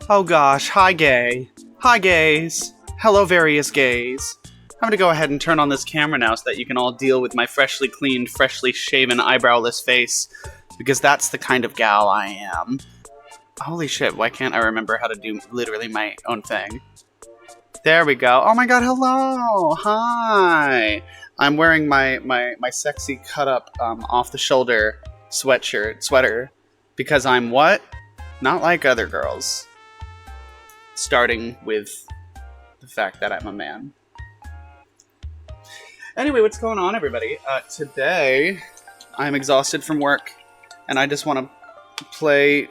Oh gosh, hi gay. Hi gays. Hello various gays. I'm gonna go ahead and turn on this camera now so that you can all deal with my freshly cleaned, freshly shaven, eyebrowless face. Because that's the kind of gal I am. Holy shit, why can't I remember how to do literally my own thing? There we go. Oh my god, hello! Hi! I'm wearing my sexy cut-up, off-the-shoulder sweater. Because I'm what? Not like other girls. Starting with the fact that I'm a man. Anyway, what's going on, everybody? Today, I'm exhausted from work, and I just want to play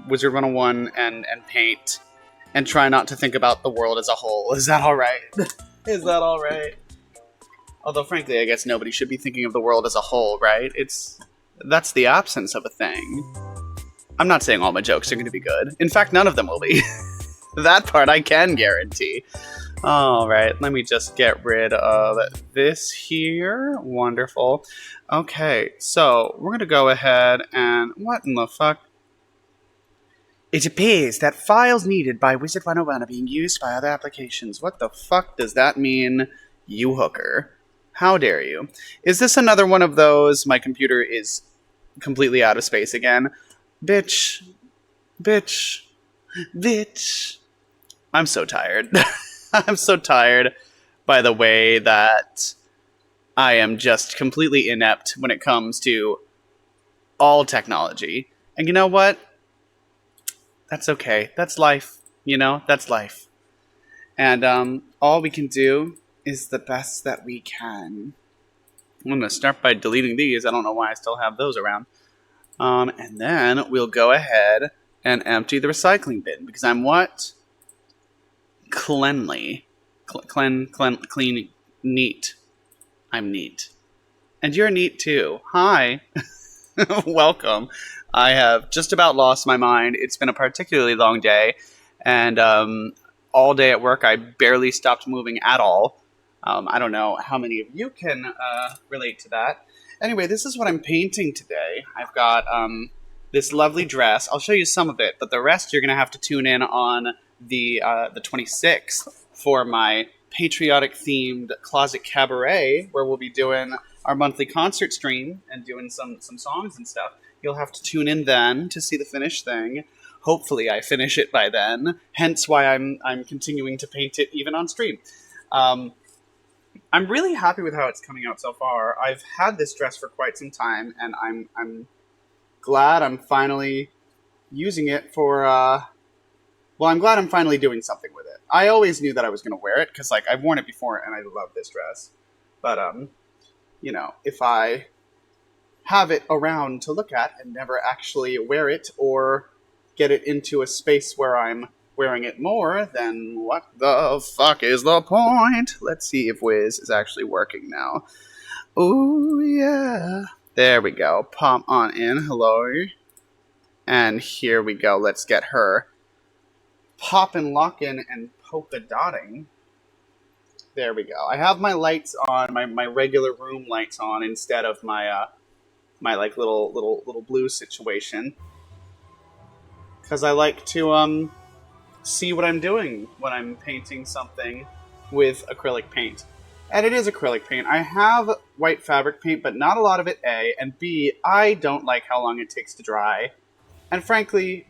Wizard101 and paint, and try not to think about the world as a whole. Is that alright? Is that alright? Although, frankly, I guess nobody should be thinking of the world as a whole, right? That's the absence of a thing. I'm not saying all my jokes are going to be good. In fact, none of them will be. That part I can guarantee. Alright, let me just get rid of this here. Wonderful. Okay, so we're going to go ahead and... What in the fuck? It appears that files needed by Wizard101 are being used by other applications. What the fuck does that mean, you hooker? How dare you? Is this another one of those, my computer is completely out of space again? Bitch. I'm so tired. I'm so tired by the way that I am just completely inept when it comes to all technology. And you know what? That's okay. That's life. You know, that's life. And all we can do is the best that we can. I'm going to start by deleting these. I don't know why I still have those around. And then we'll go ahead and empty the recycling bin. Because I'm what? Cleanly. Clean, neat. I'm neat. And you're neat too. Hi. Welcome. I have just about lost my mind. It's been a particularly long day. And all day at work, I barely stopped moving at all. I don't know how many of you can relate to that. Anyway, this is what I'm painting today. I've got this lovely dress. I'll show you some of it, but the rest you're going to have to tune in on the 26th for my patriotic-themed closet cabaret, where we'll be doing our monthly concert stream and doing some songs and stuff. You'll have to tune in then to see the finished thing. Hopefully I finish it by then, hence why I'm continuing to paint it even on stream. I'm really happy with how it's coming out so far. I've had this dress for quite some time, and I'm glad I'm finally using it for, well, I'm glad I'm finally doing something with it. I always knew that I was going to wear it, because, like, I've worn it before, and I love this dress. But, you know, if I have it around to look at and never actually wear it or get it into a space where I'm wearing it more, then what the fuck is the point? Let's see if Wiz is actually working now. Ooh, yeah. There we go. Pop on in. Hello. And here we go. Let's get her popping, locking, and polka dotting. There we go. I have my lights on, my regular room lights on, instead of my my like little blue situation, because I like to see what I'm doing when I'm painting something with acrylic paint. And it is acrylic paint. I have white fabric paint, but not a lot of it, A. And B, I don't like how long it takes to dry. And frankly,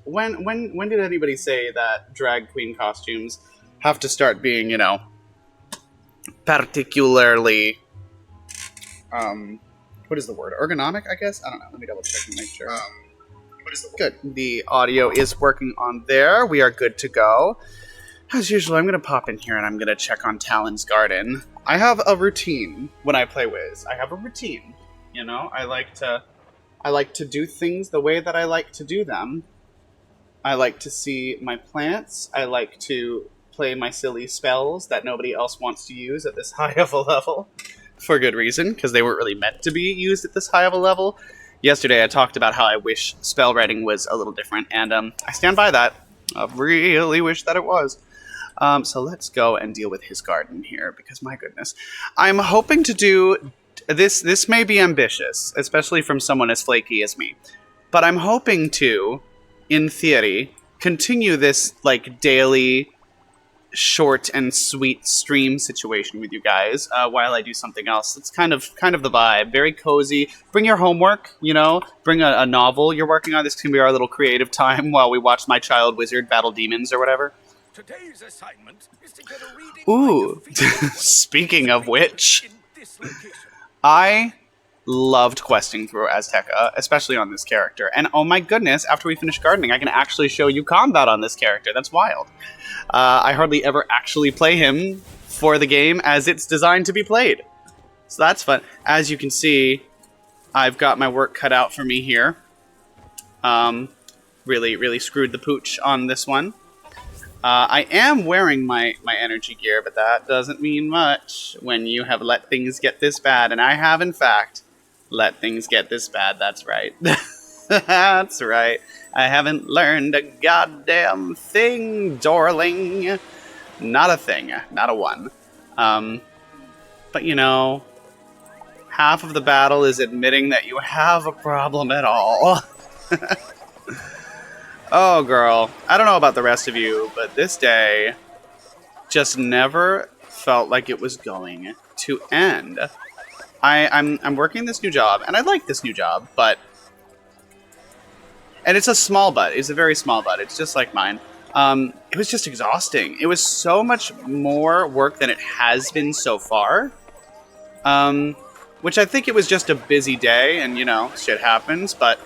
when did anybody say that drag queen costumes have to start being, you know, particularly, what is the word? Ergonomic, I guess? I don't know. Let me double check and make sure. What is the word? Good. The audio is working on there. We are good to go. As usual, I'm going to pop in here and I'm going to check on Talon's garden. I have a routine when I play Wiz. I have a routine. You know, I like to do things the way that I like to do them. I like to see my plants. I like to play my silly spells that nobody else wants to use at this high of a level. For good reason, because they weren't really meant to be used at this high of a level. Yesterday I talked about how I wish spell writing was a little different, and I stand by that. I really wish that it was. So let's go and deal with his garden here, because my goodness. I'm hoping to do... This may be ambitious, especially from someone as flaky as me. But I'm hoping to, in theory, continue this, like, daily, short and sweet stream situation with you guys while I do something else. It's kind of the vibe. Very cozy. Bring your homework, you know. Bring a novel you're working on. This can be our little creative time while we watch my child wizard battle demons or whatever. Today's assignment is to get a reading. Ooh, speaking of which, I loved questing through Azteca, especially on this character. And oh my goodness, after we finish gardening, I can actually show you combat on this character. That's wild. I hardly ever actually play him for the game as it's designed to be played. So that's fun. As you can see, I've got my work cut out for me here. Really screwed the pooch on this one. I am wearing my energy gear, but that doesn't mean much when you have let things get this bad. And I have, in fact, let things get this bad. That's right. That's right. I haven't learned a goddamn thing, darling. Not a thing. Not a one. But, you know, half of the battle is admitting that you have a problem at all. Oh, girl. I don't know about the rest of you, but this day just never felt like it was going to end. I'm working this new job, and I like this new job, but... And it's a small butt. It's a very small butt. It's just like mine. It was just exhausting. It was so much more work than it has been so far. Which I think it was just a busy day, and, you know, shit happens, but...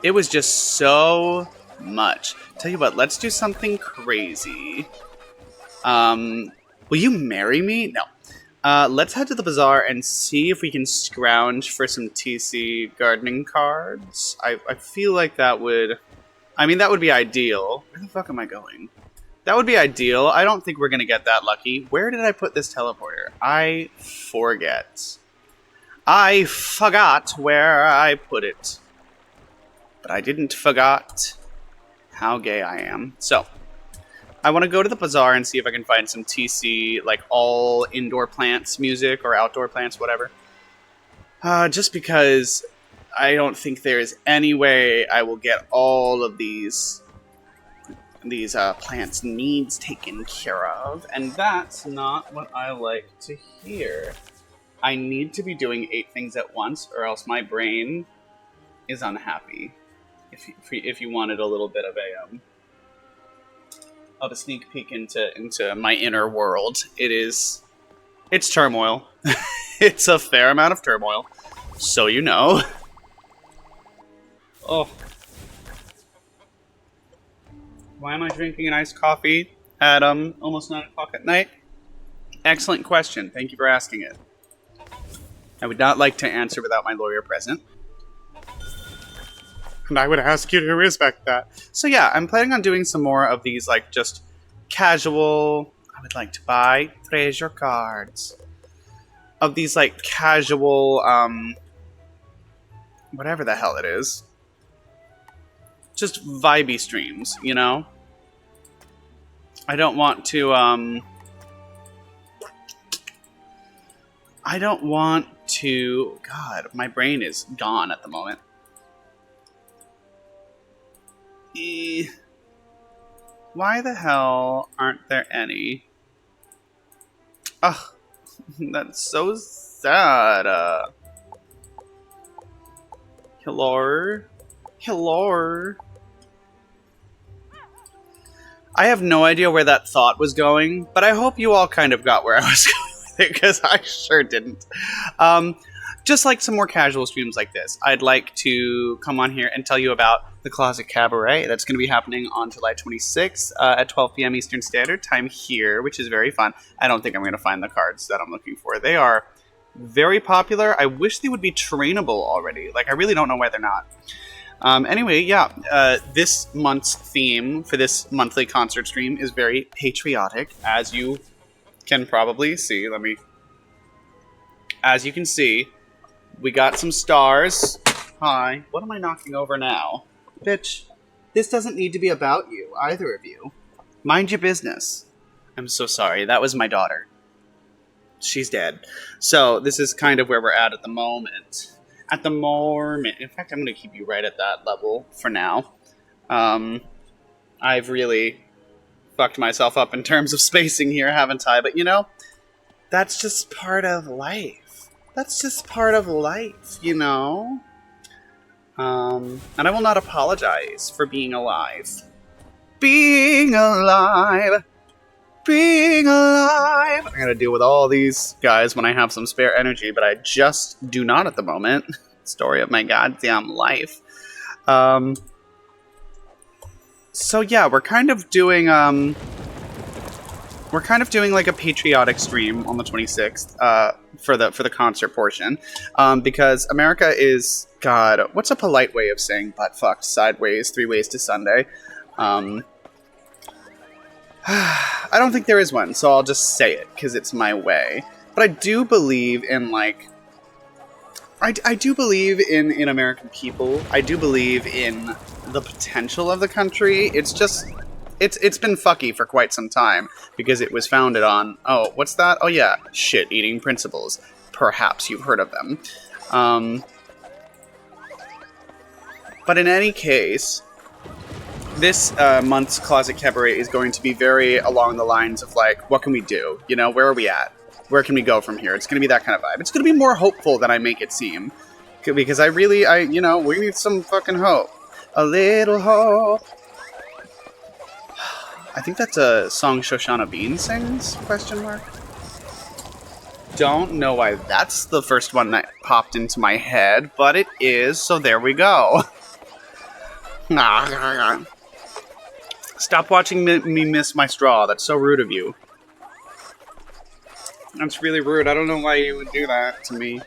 It was just so much. Tell you what, let's do something crazy. Will you marry me? No. Let's head to the bazaar and see if we can scrounge for some TC gardening cards. I feel like that would... I mean, that would be ideal. Where the fuck am I going? That would be ideal. I don't think we're going to get that lucky. Where did I put this teleporter? I forget. I forgot where I put it. But I didn't forgot how gay I am. So, I want to go to the bazaar and see if I can find some TC, like all indoor plants music or outdoor plants, whatever. Just because I don't think there is any way I will get all of these plants' needs taken care of, and that's not what I like to hear. I need to be doing 8 things at once, or else my brain is unhappy. If you wanted a little bit of a sneak peek into my inner world, it's turmoil. It's a fair amount of turmoil, so you know. Oh. Why am I drinking an iced coffee at almost 9 o'clock at night? Excellent question. Thank you for asking it. I would not like to answer without my lawyer present. And I would ask you to respect that. So yeah, I'm planning on doing some more of these, like, just casual... I would like to buy treasure cards. Of these, like, casual, whatever the hell it is. Just vibey streams, you know? I don't want to, God, my brain is gone at the moment. Why the hell aren't there any? Ugh, that's so sad. Hello? Hello? I have no idea where that thought was going, but I hope you all kind of got where I was going with it, because I sure didn't. Just like some more casual streams like this, I'd like to come on here and tell you about the Closet Cabaret. That's going to be happening on July 26th at 12 p.m. Eastern Standard Time here, which is very fun. I don't think I'm going to find the cards that I'm looking for. They are very popular. I wish they would be trainable already. Like, I really don't know why they're not. Anyway, yeah, this month's theme for this monthly concert stream is very patriotic, as you can probably see. As you can see, we got some stars. Hi. What am I knocking over now? Bitch, this doesn't need to be about you, either of you. Mind your business. I'm so sorry. That was my daughter. She's dead. So, this is kind of where we're at the moment. At the moment. In fact, I'm going to keep you right at that level for now. I've really fucked myself up in terms of spacing here, haven't I? But, you know, that's just part of life. That's just part of life, you know? And I will not apologize for being alive. Being alive! Being alive! I gotta deal with all these guys when I have some spare energy, but I just do not at the moment. Story of my goddamn life. So yeah, we're kind of doing like a patriotic stream on the 26th, for the concert portion, because America is, God, what's a polite way of saying butt fucked sideways 3 ways to Sunday? I don't think there is one, so I'll just say it, because it's my way. But I do believe in, like... I do believe in American people. I do believe in the potential of the country. It's just... It's been fucky for quite some time, because it was founded on... Oh, what's that? Oh yeah, shit-eating principles. Perhaps you've heard of them. But in any case... This month's Closet Cabaret is going to be very along the lines of, like, what can we do? You know, where are we at? Where can we go from here? It's going to be that kind of vibe. It's going to be more hopeful than I make it seem. Because you know, we need some fucking hope. A little hope. I think that's a song Shoshana Bean sings, question mark. Don't know why that's the first one that popped into my head, but it is, so there we go. Stop watching me miss my straw. That's so rude of you. That's really rude. I don't know why you would do that to me.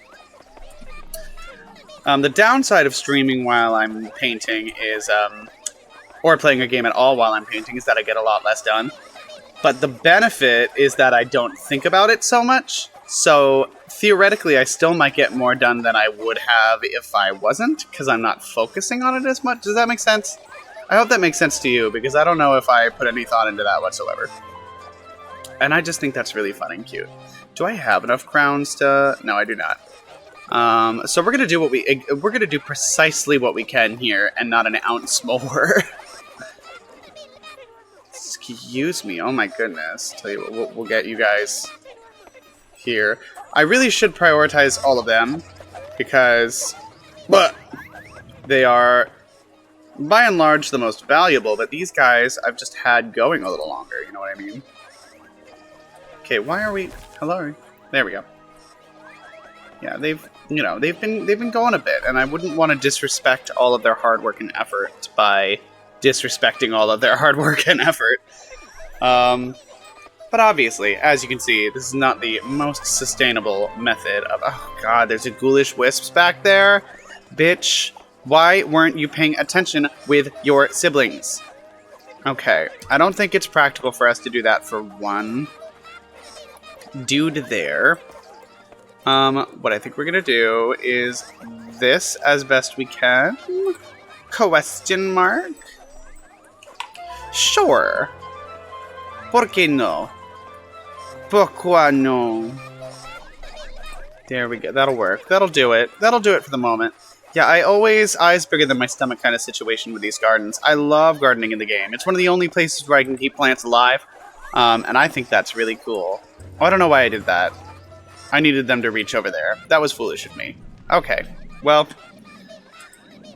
The downside of streaming while I'm painting is, or playing a game at all while I'm painting, is that I get a lot less done. But the benefit is that I don't think about it so much. So theoretically, I still might get more done than I would have if I wasn't, because I'm not focusing on it as much. Does that make sense? I hope that makes sense to you, because I don't know if I put any thought into that whatsoever. And I just think that's really fun and cute. Do I have enough crowns to... No, I do not. So we're gonna do we're gonna do precisely what we can here, and not an ounce more. Excuse me. Oh my goodness. Tell you what, we'll get you guys here. I really should prioritize all of them because, but they are by and large the most valuable. But these guys I've just had going a little longer. You know what I mean? Okay. Why are we? Hello. There we go. Yeah, they've been going a bit, and I wouldn't want to disrespect all of their hard work and effort by disrespecting all of their hard work and effort. But obviously, as you can see, this is not the most sustainable method of... Oh god, there's a ghoulish wisps back there. Bitch, why weren't you paying attention with your siblings? Okay, I don't think it's practical for us to do that for one dude there. What I think we're gonna do is this as best we can. Question mark? Sure. ¿Por qué no? Pourquoi no? There we go. That'll work. That'll do it. That'll do it for the moment. Yeah, I always eyes bigger than my stomach kind of situation with these gardens. I love gardening in the game. It's one of the only places where I can keep plants alive. And I think that's really cool. Oh, I don't know why I did that. I needed them to reach over there. That was foolish of me. Okay. Well,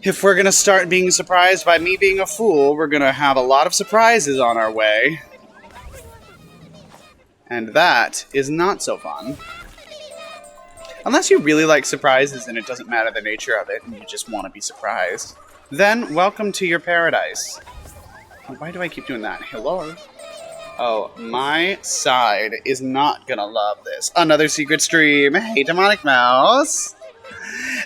if we're going to start being surprised by me being a fool, we're going to have a lot of surprises on our way. And that is not so fun. Unless you really like surprises and it doesn't matter the nature of it and you just want to be surprised, then welcome to your paradise. Oh, why do I keep doing that? Hello? Oh, my side is not gonna love this. Another secret stream. Hey, Demonic Mouse.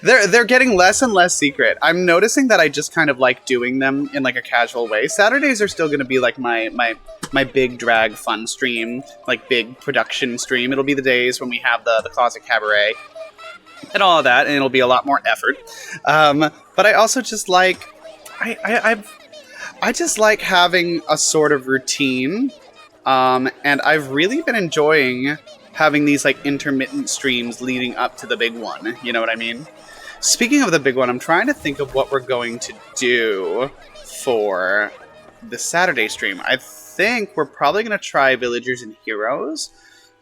They're getting less and less secret. I'm noticing that I just kind of like doing them in like a casual way. Saturdays are still gonna be like my big drag fun stream, like big production stream. It'll be the days when we have the Closet Cabaret and all of that, and it'll be a lot more effort. But I also just like I just like having a sort of routine. And I've really been enjoying having these like intermittent streams leading up to the big one. You know what I mean? Speaking of the big one, I'm trying to think of what we're going to do for the Saturday stream. I think we're probably going to try Villagers and Heroes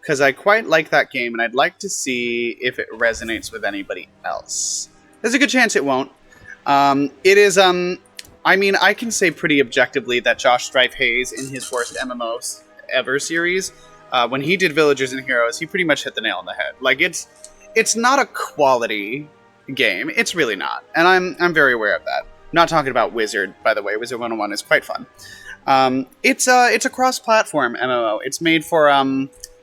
because I quite like that game and I'd like to see if it resonates with anybody else. There's a good chance it won't. It is, I mean, I can say pretty objectively that Josh Strife Hayes in his worst MMOs ever series, when he did Villagers and Heroes, he pretty much hit the nail on the head. Like, it's not a quality game. It's really not. And I'm very aware of that. I'm not talking about Wizard, by the way. Wizard101 is quite fun. It's a cross-platform MMO. It's made for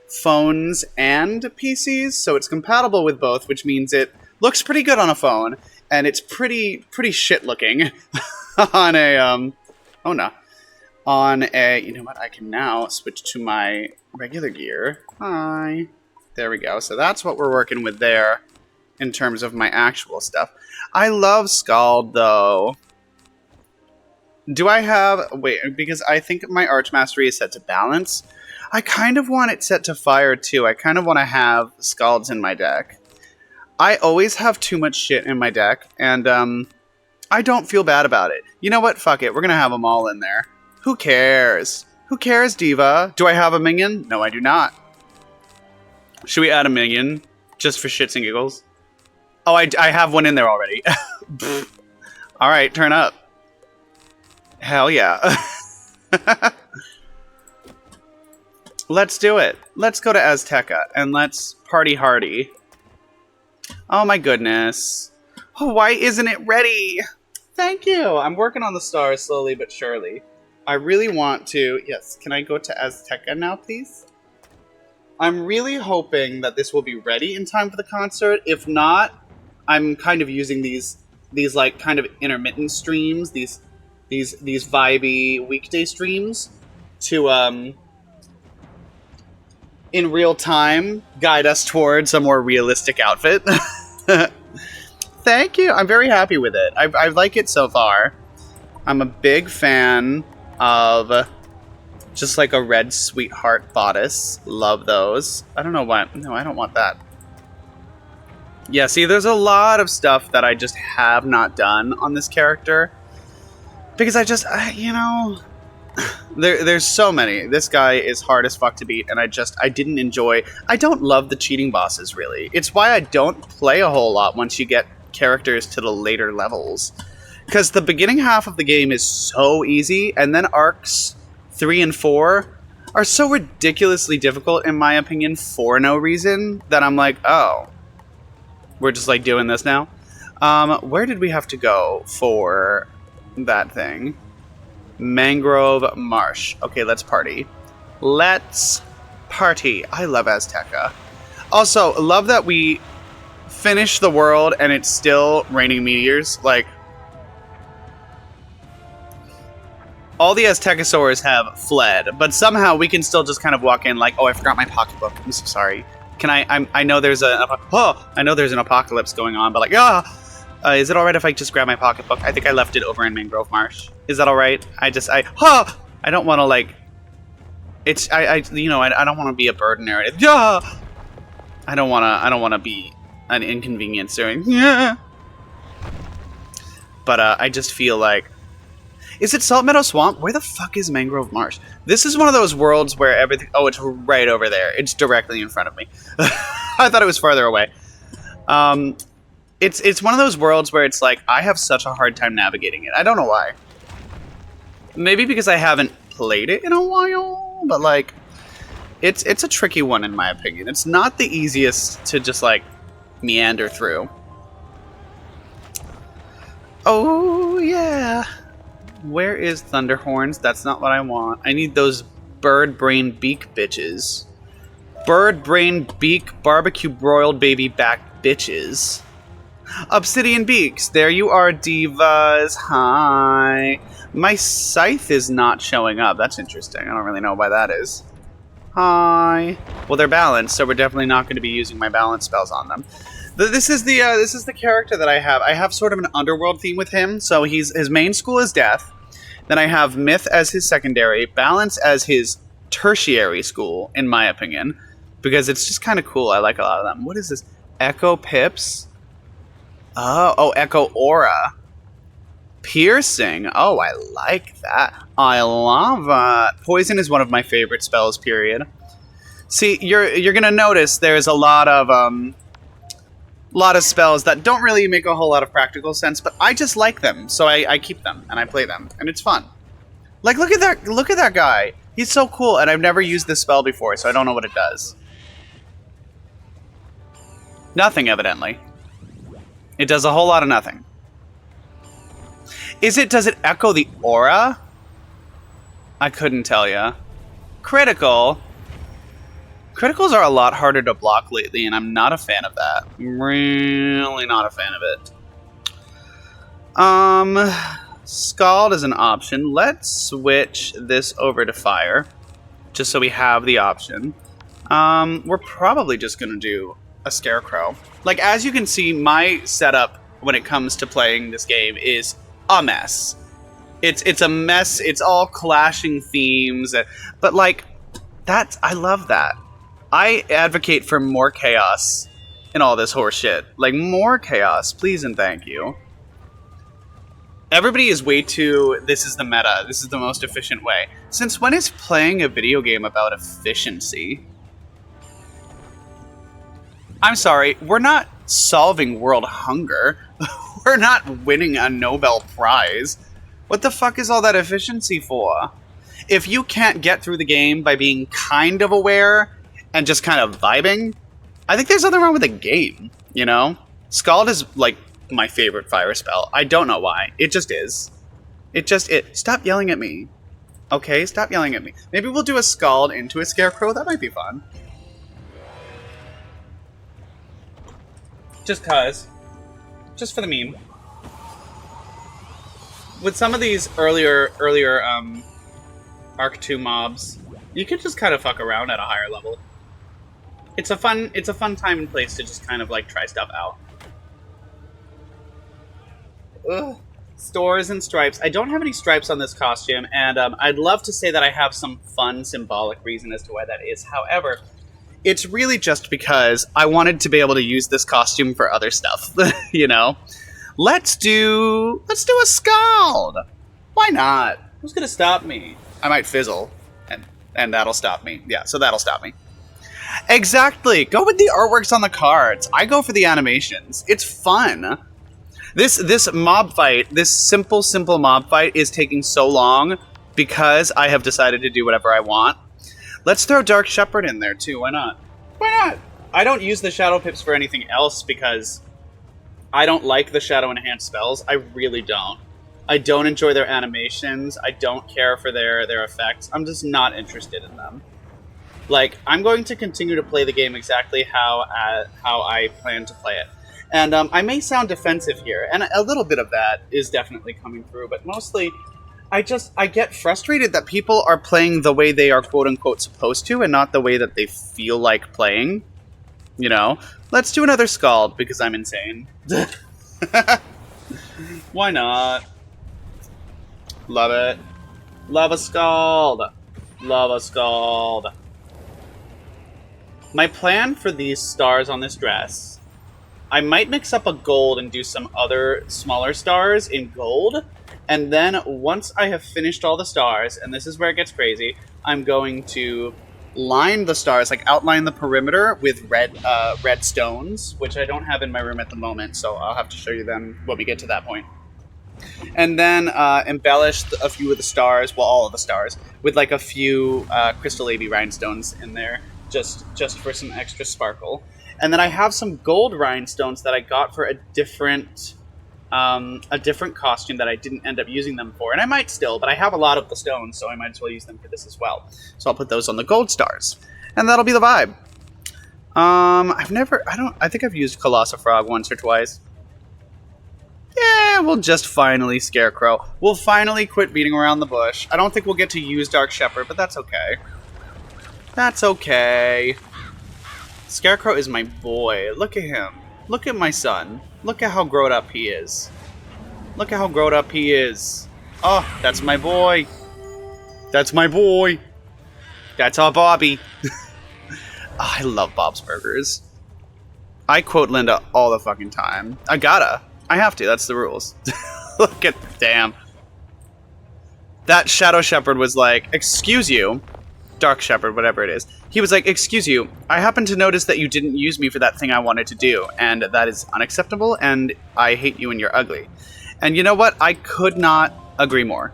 phones and PCs, so it's compatible with both, which means it looks pretty good on a phone, and it's pretty shit looking on a oh no. On a, you know what, I can now switch to my regular gear. Hi. There we go. So that's what we're working with there in terms of my actual stuff. I love Scald, though. Do I have... Wait, because I think my Arch Mastery is set to balance. I kind of want it set to fire, too. I kind of want to have Scalds in my deck. I always have too much shit in my deck, and I don't feel bad about it. You know what? Fuck it. We're going to have them all in there. Who cares? Who cares, Diva? Do I have a minion? No, I do not. Should we add a minion? Just for shits and giggles? Oh, I have one in there already. Alright, turn up. Hell yeah. Let's do it. Let's go to Azteca, and let's party hardy. Oh my goodness. Oh, why isn't it ready? Thank you! I'm working on the stars slowly but surely. I really want to... Yes, can I go to Azteca now, please? I'm really hoping that this will be ready in time for the concert. If not, I'm kind of using these like kind of intermittent streams, these vibey weekday streams to in real time guide us towards a more realistic outfit. Thank you. I'm very happy with it. I like it so far. I'm a big fan of just like a red sweetheart bodice. Love those. I don't know why. No, I don't want that. Yeah, see, there's a lot of stuff that I just have not done on this character. Because you know... There's so many. This guy is hard as fuck to beat, and I didn't enjoy... I don't love the cheating bosses, really. It's why I don't play a whole lot once you get characters to the later levels. Because the beginning half of the game is so easy, and then arcs 3 and 4 are so ridiculously difficult, in my opinion, for no reason, that I'm like, oh, we're just like doing this now? Where did we have to go for that thing? Mangrove Marsh. Okay, let's party. Let's party. I love Azteca. Also, love that we finish the world and it's still raining meteors. Like, all the Aztecosaurs have fled, but somehow we can still just kind of walk in like, oh, I forgot my pocketbook. I'm so sorry. Can I know there's an apocalypse going on, but like, is it alright if I just grab my pocketbook? I think I left it over in Mangrove Marsh. Is that alright? I don't want to like, I don't want to be a burden or anything. I don't want to be an inconvenience during. But I just feel like, is it Salt Meadow Swamp? Where the fuck is Mangrove Marsh? This is one of those worlds where everything... Oh, it's right over there. It's directly in front of me. I thought it was farther away. It's one of those worlds where it's like, I have such a hard time navigating it. I don't know why. Maybe because I haven't played it in a while, but like, it's a tricky one in my opinion. It's not the easiest to just like meander through. Oh, yeah. Where is Thunderhorns? That's not what I want. I need those bird brain beak bitches. Bird brain beak barbecue broiled baby back bitches. Obsidian Beaks. There you are, divas. Hi. My scythe is not showing up. That's interesting. I don't really know why that is. Hi. Well, they're balanced, so we're definitely not going to be using my balance spells on them. This is the character that I have. I have sort of an underworld theme with him. So his main school is Death. Then I have Myth as his secondary, Balance as his tertiary school, in my opinion, because it's just kind of cool. I like a lot of them. What is this? Echo Pips. Oh, Echo Aura. Piercing. Oh, I like that. I love it. Poison is one of my favorite spells, period. See, you're gonna notice there's a lot of spells that don't really make a whole lot of practical sense, but I just like them, so I keep them and I play them, and it's fun. Like, look at that guy. He's so cool, and I've never used this spell before, so I don't know what it does. Nothing, evidently. It does a whole lot of nothing. Does it echo the aura? I couldn't tell ya. Critical. Criticals are a lot harder to block lately, and I'm not a fan of that. I'm really not a fan of it. Scald is an option. Let's switch this over to fire, just so we have the option. We're probably just gonna do a scarecrow. Like, as you can see, my setup when it comes to playing this game is a mess. It's a mess. It's all clashing themes, but like, I love that. I advocate for more chaos in all this horse shit. Like, more chaos, please and thank you. Everybody is way too, this is the meta, this is the most efficient way. Since when is playing a video game about efficiency? I'm sorry, we're not solving world hunger. We're not winning a Nobel Prize. What the fuck is all that efficiency for? If you can't get through the game by being kind of aware and just kind of vibing, I think there's nothing wrong with the game, you know? Scald is, like, my favorite fire spell. I don't know why. It just is. Stop yelling at me. Okay, stop yelling at me. Maybe we'll do a Scald into a Scarecrow. That might be fun. Just cause. Just for the meme. With some of these earlier Arc 2 mobs, you can just kind of fuck around at a higher level. It's a fun time and place to just kind of like try stuff out. Ugh. Stores and stripes. I don't have any stripes on this costume, and I'd love to say that I have some fun symbolic reason as to why that is. However, it's really just because I wanted to be able to use this costume for other stuff. You know, let's do a Scald. Why not? Who's gonna stop me? I might fizzle, and that'll stop me. Yeah, so that'll stop me. Exactly. Go with the artworks on the cards. I go for the animations. It's fun. This mob fight, this simple mob fight is taking so long because I have decided to do whatever I want. Let's throw Dark Shepherd in there too, why not? Why not? I don't use the Shadow Pips for anything else because I don't like the Shadow Enhanced spells. I really don't. I don't enjoy their animations. I don't care for their effects. I'm just not interested in them. Like, I'm going to continue to play the game exactly how I plan to play it. And I may sound defensive here, and a little bit of that is definitely coming through, but mostly I get frustrated that people are playing the way they are quote-unquote supposed to and not the way that they feel like playing. You know? Let's do another Scald, because I'm insane. Why not? Love it. Love a Scald. Love a Scald. My plan for these stars on this dress... I might mix up a gold and do some other smaller stars in gold. And then once I have finished all the stars, and this is where it gets crazy, I'm going to line the stars, like outline the perimeter with red stones, which I don't have in my room at the moment, so I'll have to show you them when we get to that point. And then embellish a few of the stars, well, all of the stars, with like a few crystal AB rhinestones in there, just for some extra sparkle. And then I have some gold rhinestones that I got for a different costume that I didn't end up using them for. And I might still, but I have a lot of the stones, so I might as well use them for this as well. So I'll put those on the gold stars. And that'll be the vibe. I think I've used Colossifrog once or twice. Yeah, we'll just finally Scarecrow. We'll finally quit beating around the bush. I don't think we'll get to use Dark Shepherd, but that's okay. That's okay. Scarecrow is my boy. Look at him. Look at my son. Look at how grown up he is. Look at how grown up he is. Oh, that's my boy. That's my boy. That's our Bobby. Oh, I love Bob's Burgers. I quote Linda all the fucking time. I gotta. I have to. That's the rules. Look at... Damn. That Shadow Shepherd was like, excuse you. Dark Shepherd, whatever it is. He was like, excuse you, I happen to notice that you didn't use me for that thing I wanted to do, and that is unacceptable, and I hate you and you're ugly. And you know what? I could not agree more.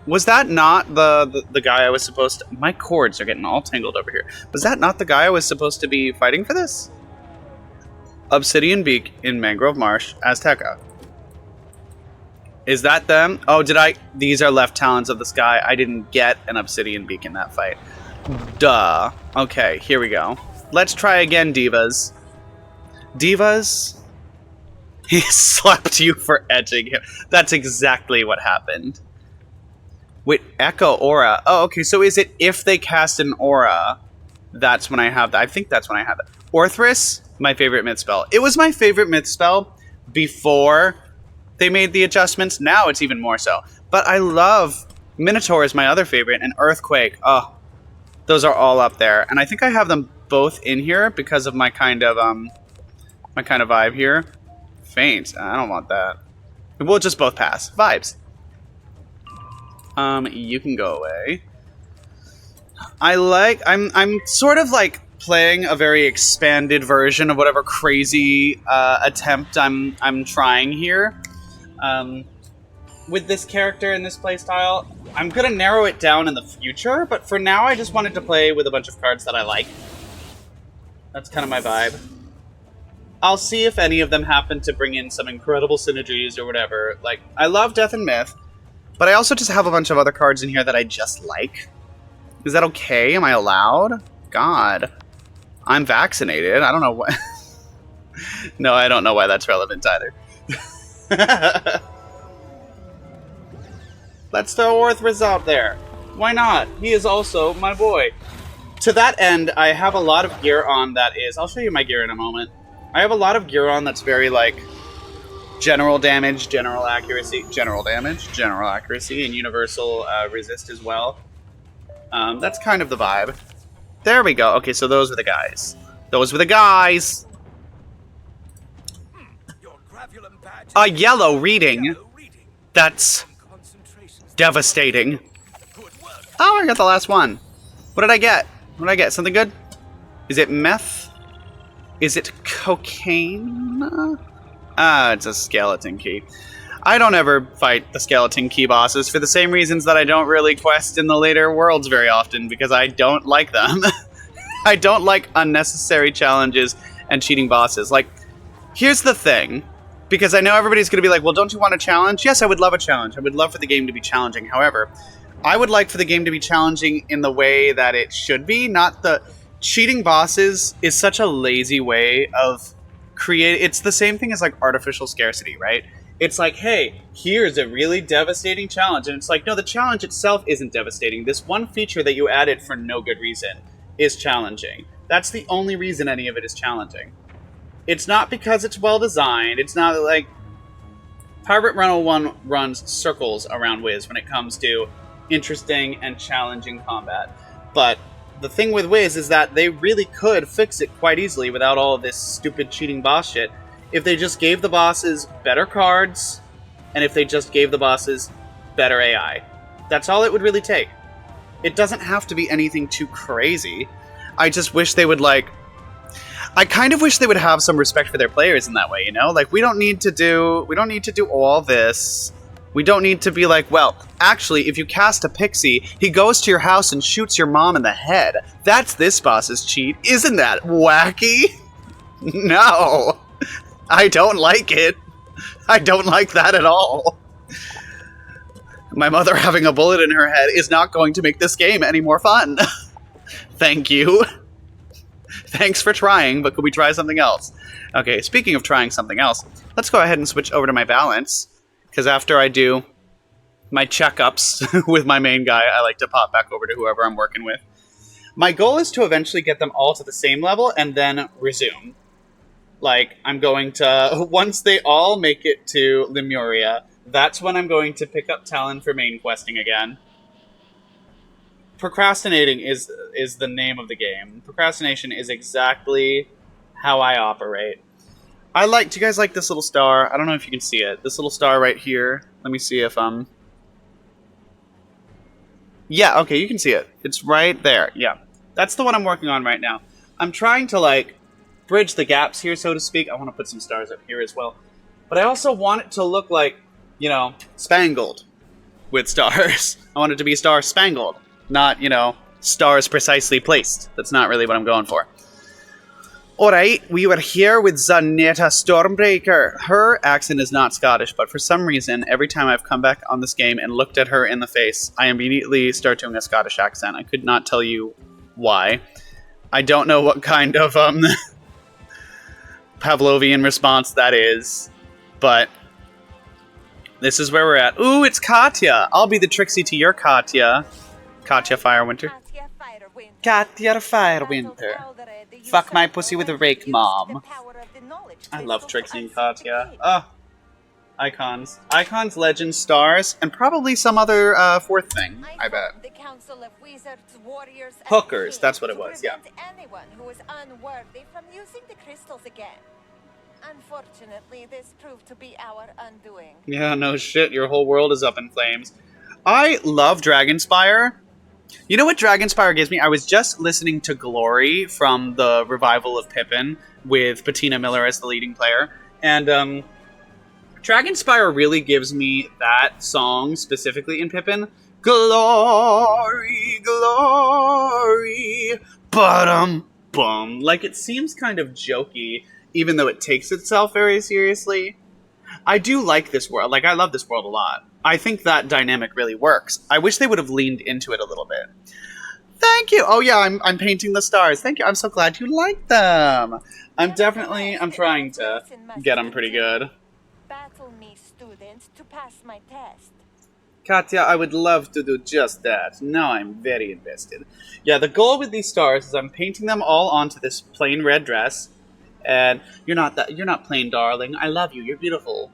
Was that not the guy I was supposed to... My cords are getting all tangled over here. Was that not the guy I was supposed to be fighting for this? Obsidian Beak in Mangrove Marsh, Azteca. Is that them? Oh, did I... These are left talons of the sky. I didn't get an Obsidian Beak in that fight. Duh. Okay, here we go. Let's try again, Divas. Divas? He slapped you for edging him. That's exactly what happened. Wait, Echo Aura. Oh, okay, so is it if they cast an aura, that's when I have that. I think that's when I have it. Orthrus, my favorite myth spell. It was my favorite myth spell before they made the adjustments. Now it's even more so. But I love... Minotaur is my other favorite, and Earthquake. Oh, those are all up there. And I think I have them both in here because of my kind of vibe here. Faint. I don't want that. We'll just both pass. Vibes. You can go away. I'm sort of like playing a very expanded version of whatever crazy attempt I'm trying here. With this character and this playstyle, I'm gonna narrow it down in the future, but for now I just wanted to play with a bunch of cards that I like. That's kind of my vibe. I'll see if any of them happen to bring in some incredible synergies or whatever. Like, I love Death and Myth, but I also just have a bunch of other cards in here that I just like. Is that okay? Am I allowed? God. I'm vaccinated. I don't know what... No, I don't know why that's relevant either. Let's throw Orthrus out there. Why not? He is also my boy. To that end, I have a lot of gear on that is... I'll show you my gear in a moment. I have a lot of gear on that's very, like, general damage, general accuracy, general damage, general accuracy, and universal resist as well. That's kind of the vibe. There we go. Okay, so those were the guys. Those were the guys! A yellow reading. That's devastating. Oh, I got the last one. What did I get? What did I get? Something good? Is it meth? Is it cocaine? Ah, it's a skeleton key. I don't ever fight the skeleton key bosses for the same reasons that I don't really quest in the later worlds very often, because I don't like them. I don't like unnecessary challenges and cheating bosses. Like, here's the thing. Because I know everybody's going to be like, well, don't you want a challenge? Yes, I would love a challenge. I would love for the game to be challenging. However, I would like for the game to be challenging in the way that it should be, not the... Cheating bosses is such a lazy way of creating... It's the same thing as, like, artificial scarcity, right? It's like, hey, here's a really devastating challenge. And it's like, no, the challenge itself isn't devastating. This one feature that you added for no good reason is challenging. That's the only reason any of it is challenging. It's not because it's well designed. It's not like... Pirate 101 runs circles around Wiz when it comes to interesting and challenging combat. But the thing with Wiz is that they really could fix it quite easily without all of this stupid cheating boss shit if they just gave the bosses better cards and if they just gave the bosses better AI. That's all it would really take. It doesn't have to be anything too crazy. I just wish they would, like... I kind of wish they would have some respect for their players in that way, you know? Like, we don't need to do all this. We don't need to be like, well, actually, if you cast a pixie, he goes to your house and shoots your mom in the head. That's this boss's cheat. Isn't that wacky? No. I don't like it. I don't like that at all. My mother having a bullet in her head is not going to make this game any more fun. Thank you. Thanks for trying, but could we try something else? Okay, speaking of trying something else, let's go ahead and switch over to my balance. Because after I do my checkups with my main guy, I like to pop back over to whoever I'm working with. My goal is to eventually get them all to the same level and then resume. Like, I'm going to... Once they all make it to Lemuria, that's when I'm going to pick up Talon for main questing again. Procrastinating is the name of the game. Procrastination is exactly how I operate. Do you guys like this little star? I don't know if you can see it. This little star right here. Let me see if yeah, okay, you can see it. It's right there. Yeah. That's the one I'm working on right now. I'm trying to, like, bridge the gaps here, so to speak. I want to put some stars up here as well. But I also want it to look like, you know, spangled with stars. I want it to be star-spangled. Not, you know, stars precisely placed. That's not really what I'm going for. Alright, we were here with Zanetta Stormbreaker. Her accent is not Scottish, but for some reason, every time I've come back on this game and looked at her in the face, I immediately start doing a Scottish accent. I could not tell you why. I don't know what kind of Pavlovian response that is, but this is where we're at. Ooh, it's Katya! I'll be the Trixie to your Katya. Katya Firewinter. Katya Firewinter. Fuck my pussy with a rake, mom. I love Trixie and Katya. Oh, icons. Icons, legends, stars, and probably some other fourth thing, I bet. Hookers, that's what it was, yeah. Anyone who is unworthy from using the crystals again. Unfortunately, this proved to be our undoing. Yeah, no shit, your whole world is up in flames. I love Dragonspire. You know what Dragonspire gives me? I was just listening to Glory from the revival of Pippin with Patina Miller as the leading player. And Dragonspire really gives me that song specifically in Pippin. Glory, glory, bum. Like, it seems kind of jokey even though it takes itself very seriously. I do like this world. Like, I love this world a lot. I think that dynamic really works. I wish they would have leaned into it a little bit. Thank you. Oh yeah, I'm painting the stars. Thank you. I'm so glad you like them. I'm trying to get them pretty good. Battle me, students, to pass my test. Katya, I would love to do just that. Now I'm very invested. Yeah, the goal with these stars is I'm painting them all onto this plain red dress. And you're not plain, darling. I love you. You're beautiful.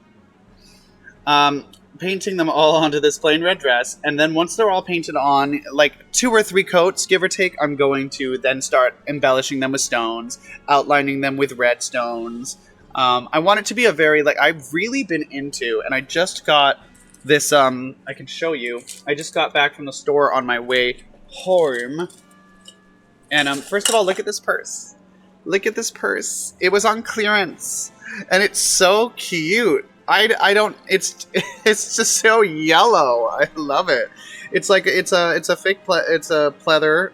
Painting them all onto this plain red dress, and then once they're all painted on, like 2 or 3 coats, give or take, I'm going to then start embellishing them with stones, outlining them with red stones. I want it to be a very, like, I've really been into, and I just got this, I can show you. I just got back from the store on my way home. And, first of all, look at this purse. Look at this purse. It was on clearance. And it's so cute. I don't, it's just so yellow. I love it. It's like, it's a fake, it's a pleather,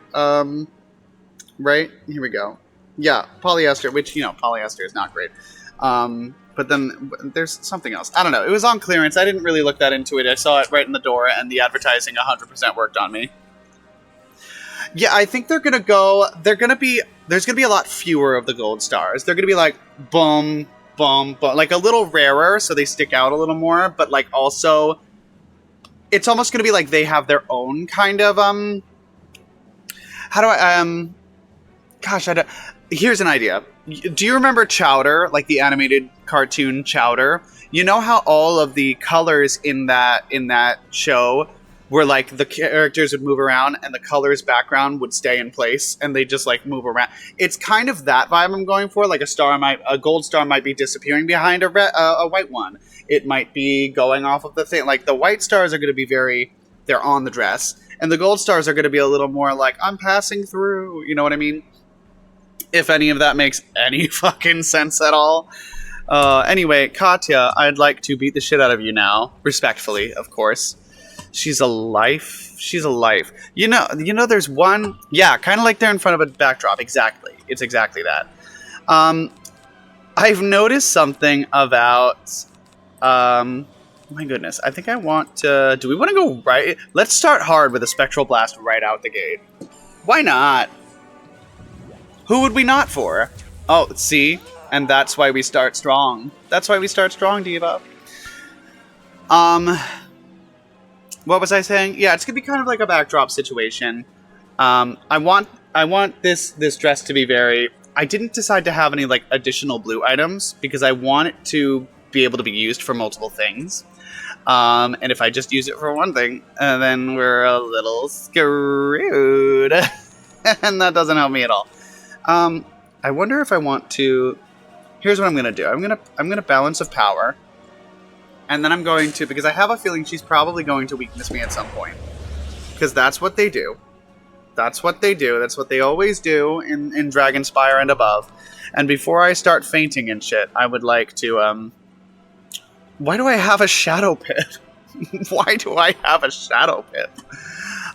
right? Here we go. Yeah, polyester, which, you know, polyester is not great. But then there's something else. I don't know. It was on clearance. I didn't really look that into it. I saw it right in the door, and the advertising 100% worked on me. Yeah, I think there's going to be a lot fewer of the gold stars. They're going to be like, boom, boom, boom, like a little rarer, so they stick out a little more, but like also, it's almost going to be like they have their own kind of, here's an idea. Do you remember Chowder, like the animated cartoon Chowder? You know how all of the colors in that show where like the characters would move around and the colors background would stay in place and they just like move around. It's kind of that vibe I'm going for. Like a gold star might be disappearing behind a white one. It might be going off of the thing. Like the white stars are going to be they're on the dress, and the gold stars are going to be a little more like, I'm passing through. You know what I mean? If any of that makes any fucking sense at all. Anyway, Katya, I'd like to beat the shit out of you now, respectfully, of course. She's a life. She's a life. You know, there's one... Yeah, kind of like they're in front of a backdrop. Exactly. It's exactly that. I've noticed something about... my goodness. I think I want to... Do we want to go right... Let's start hard with a Spectral Blast right out the gate. Why not? Who would we not for? Oh, see? And that's why we start strong. That's why we start strong, Diva. What was I saying? Yeah, it's gonna be kind of like a backdrop situation. I want this dress to be very... I didn't decide to have any like additional blue items because I want it to be able to be used for multiple things. And if I just use it for one thing, then we're a little screwed. And that doesn't help me at all. I wonder if I want to... Here's what I'm gonna do. I'm gonna balance of power. And then I'm going to, because I have a feeling she's probably going to weakness me at some point. Because that's what they do. That's what they do. That's what they always do in Dragonspire and above. And before I start fainting and shit, I would like to, Why do I have a Shadow Pit? Why do I have a Shadow Pit?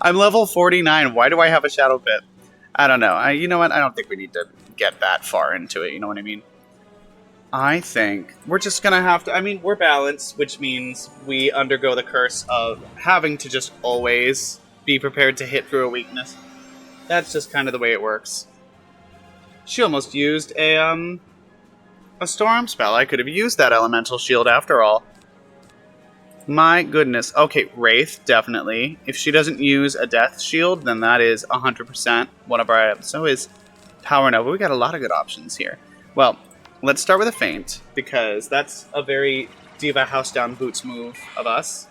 I'm level 49. Why do I have a Shadow Pit? I don't know. You know what? I don't think we need to get that far into it. You know what I mean? I think we're just going to have to... I mean, we're balanced, which means we undergo the curse of having to just always be prepared to hit through a weakness. That's just kind of the way it works. She almost used a storm spell. I could have used that elemental shield after all. My goodness. Okay, Wraith, definitely. If she doesn't use a death shield, then that is 100% one of our items. So is Power Nova. We got a lot of good options here. Well... Let's start with a feint, because that's a very Diva House Down Boots move of us.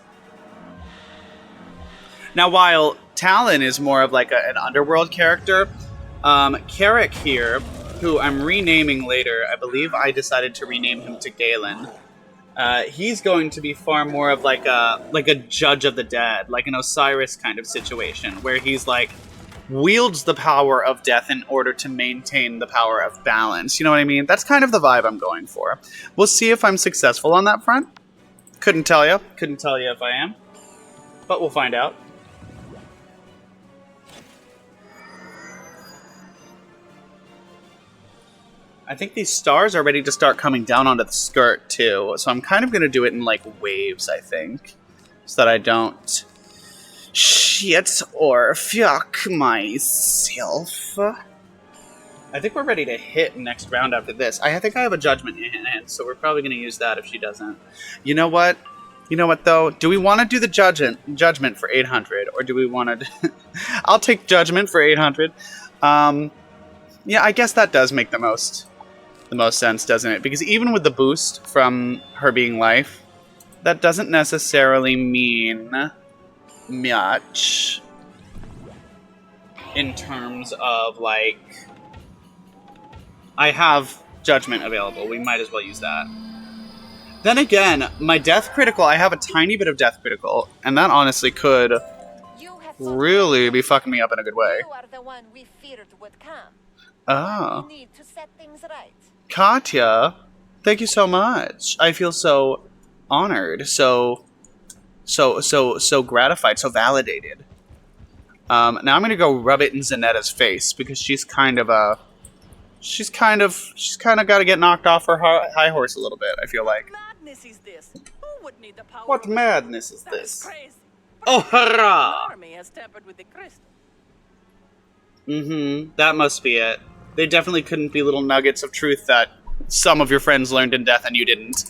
Now, while Talon is more of like an underworld character, Carrick here, who I'm renaming later, I believe I decided to rename him to Galen. He's going to be far more of like a judge of the dead, like an Osiris kind of situation, where he's like, wields the power of death in order to maintain the power of balance. You know what I mean? That's kind of the vibe I'm going for. We'll see if I'm successful on that front. Couldn't tell you. Couldn't tell you if I am. But we'll find out. I think these stars are ready to start coming down onto the skirt, too. So I'm kind of going to do it in, like, waves, I think. So that I don't shit or fuck myself. I think we're ready to hit next round after this. I think I have a judgment in hand, so we're probably going to use that if she doesn't. You know what? You know what, though? Do we want to do the judgment for 800, or do we want to... I'll take judgment for 800. Yeah, I guess that does make the most sense, doesn't it? Because even with the boost from her being life, that doesn't necessarily mean much in terms of, like... I have judgment available. We might as well use that. Then again, my death critical, I have a tiny bit of death critical, and that honestly could really be fucking me up in a good way. You are the one we feared would come. Oh. We need to set things right. Katya, thank you so much. I feel so honored, so gratified, so validated. Now I'm gonna go rub it in Zanetta's face because she's kind of got to get knocked off her high horse a little bit. I feel like. Madness is this? Who would need the power? What madness is That this? crazy. Oh hurrah! The army has tampered with the crystal. That must be it. They definitely couldn't be little nuggets of truth that some of your friends learned in death and you didn't.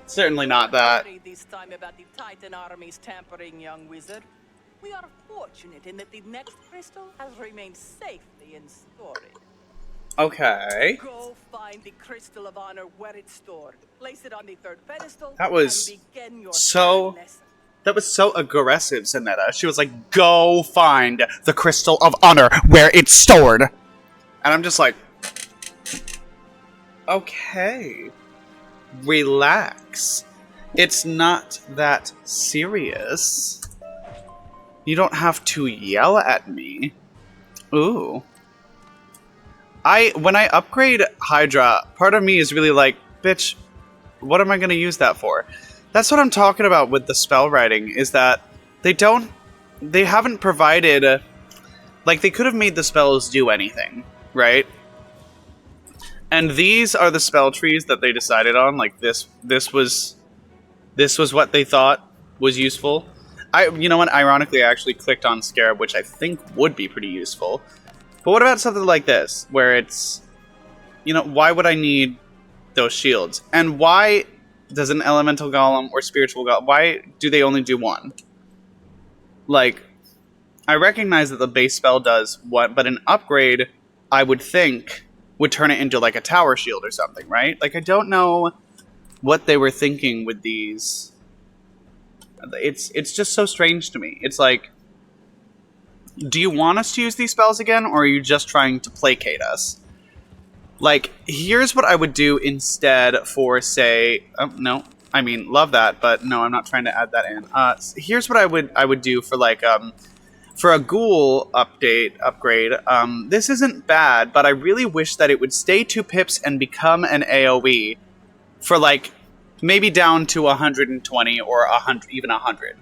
Certainly not that. Don't worry this time about the Titan army's tampering, young wizard. We are fortunate in that the next crystal has remained safely in storage. Okay. Go find the crystal of honor where it's stored. Place it on the third pedestal. That was and begin your so- lesson. That was so aggressive, Zanetta. She was like, go find the Crystal of Honor where it's stored. And I'm just like, okay, relax. It's not that serious. You don't have to yell at me. Ooh. When I upgrade Hydra, part of me is really like, bitch, what am I going to use that for? That's what I'm talking about with the spell writing, is that they haven't provided, like, they could have made the spells do anything, right? And these are the spell trees that they decided on, like, this was what they thought was useful. You know what, ironically, I actually clicked on Scarab, which I think would be pretty useful. But what about something like this, where it's, you know, why would I need those shields? And why does an elemental golem or spiritual golem, why do they only do one? Like, I recognize that the base spell does one, but an upgrade, I would think, would turn it into like a tower shield or something, right? Like, I don't know what they were thinking with these. It's just so strange to me. It's like, do you want us to use these spells again, or are you just trying to placate us? Like, here's what I would do instead for, say... Oh, no. I mean, love that, but no, I'm not trying to add that in. Here's what I would do for, like, for a ghoul upgrade. This isn't bad, but I really wish that it would stay 2 pips and become an AoE for, like, maybe down to 120 or 100, even 100.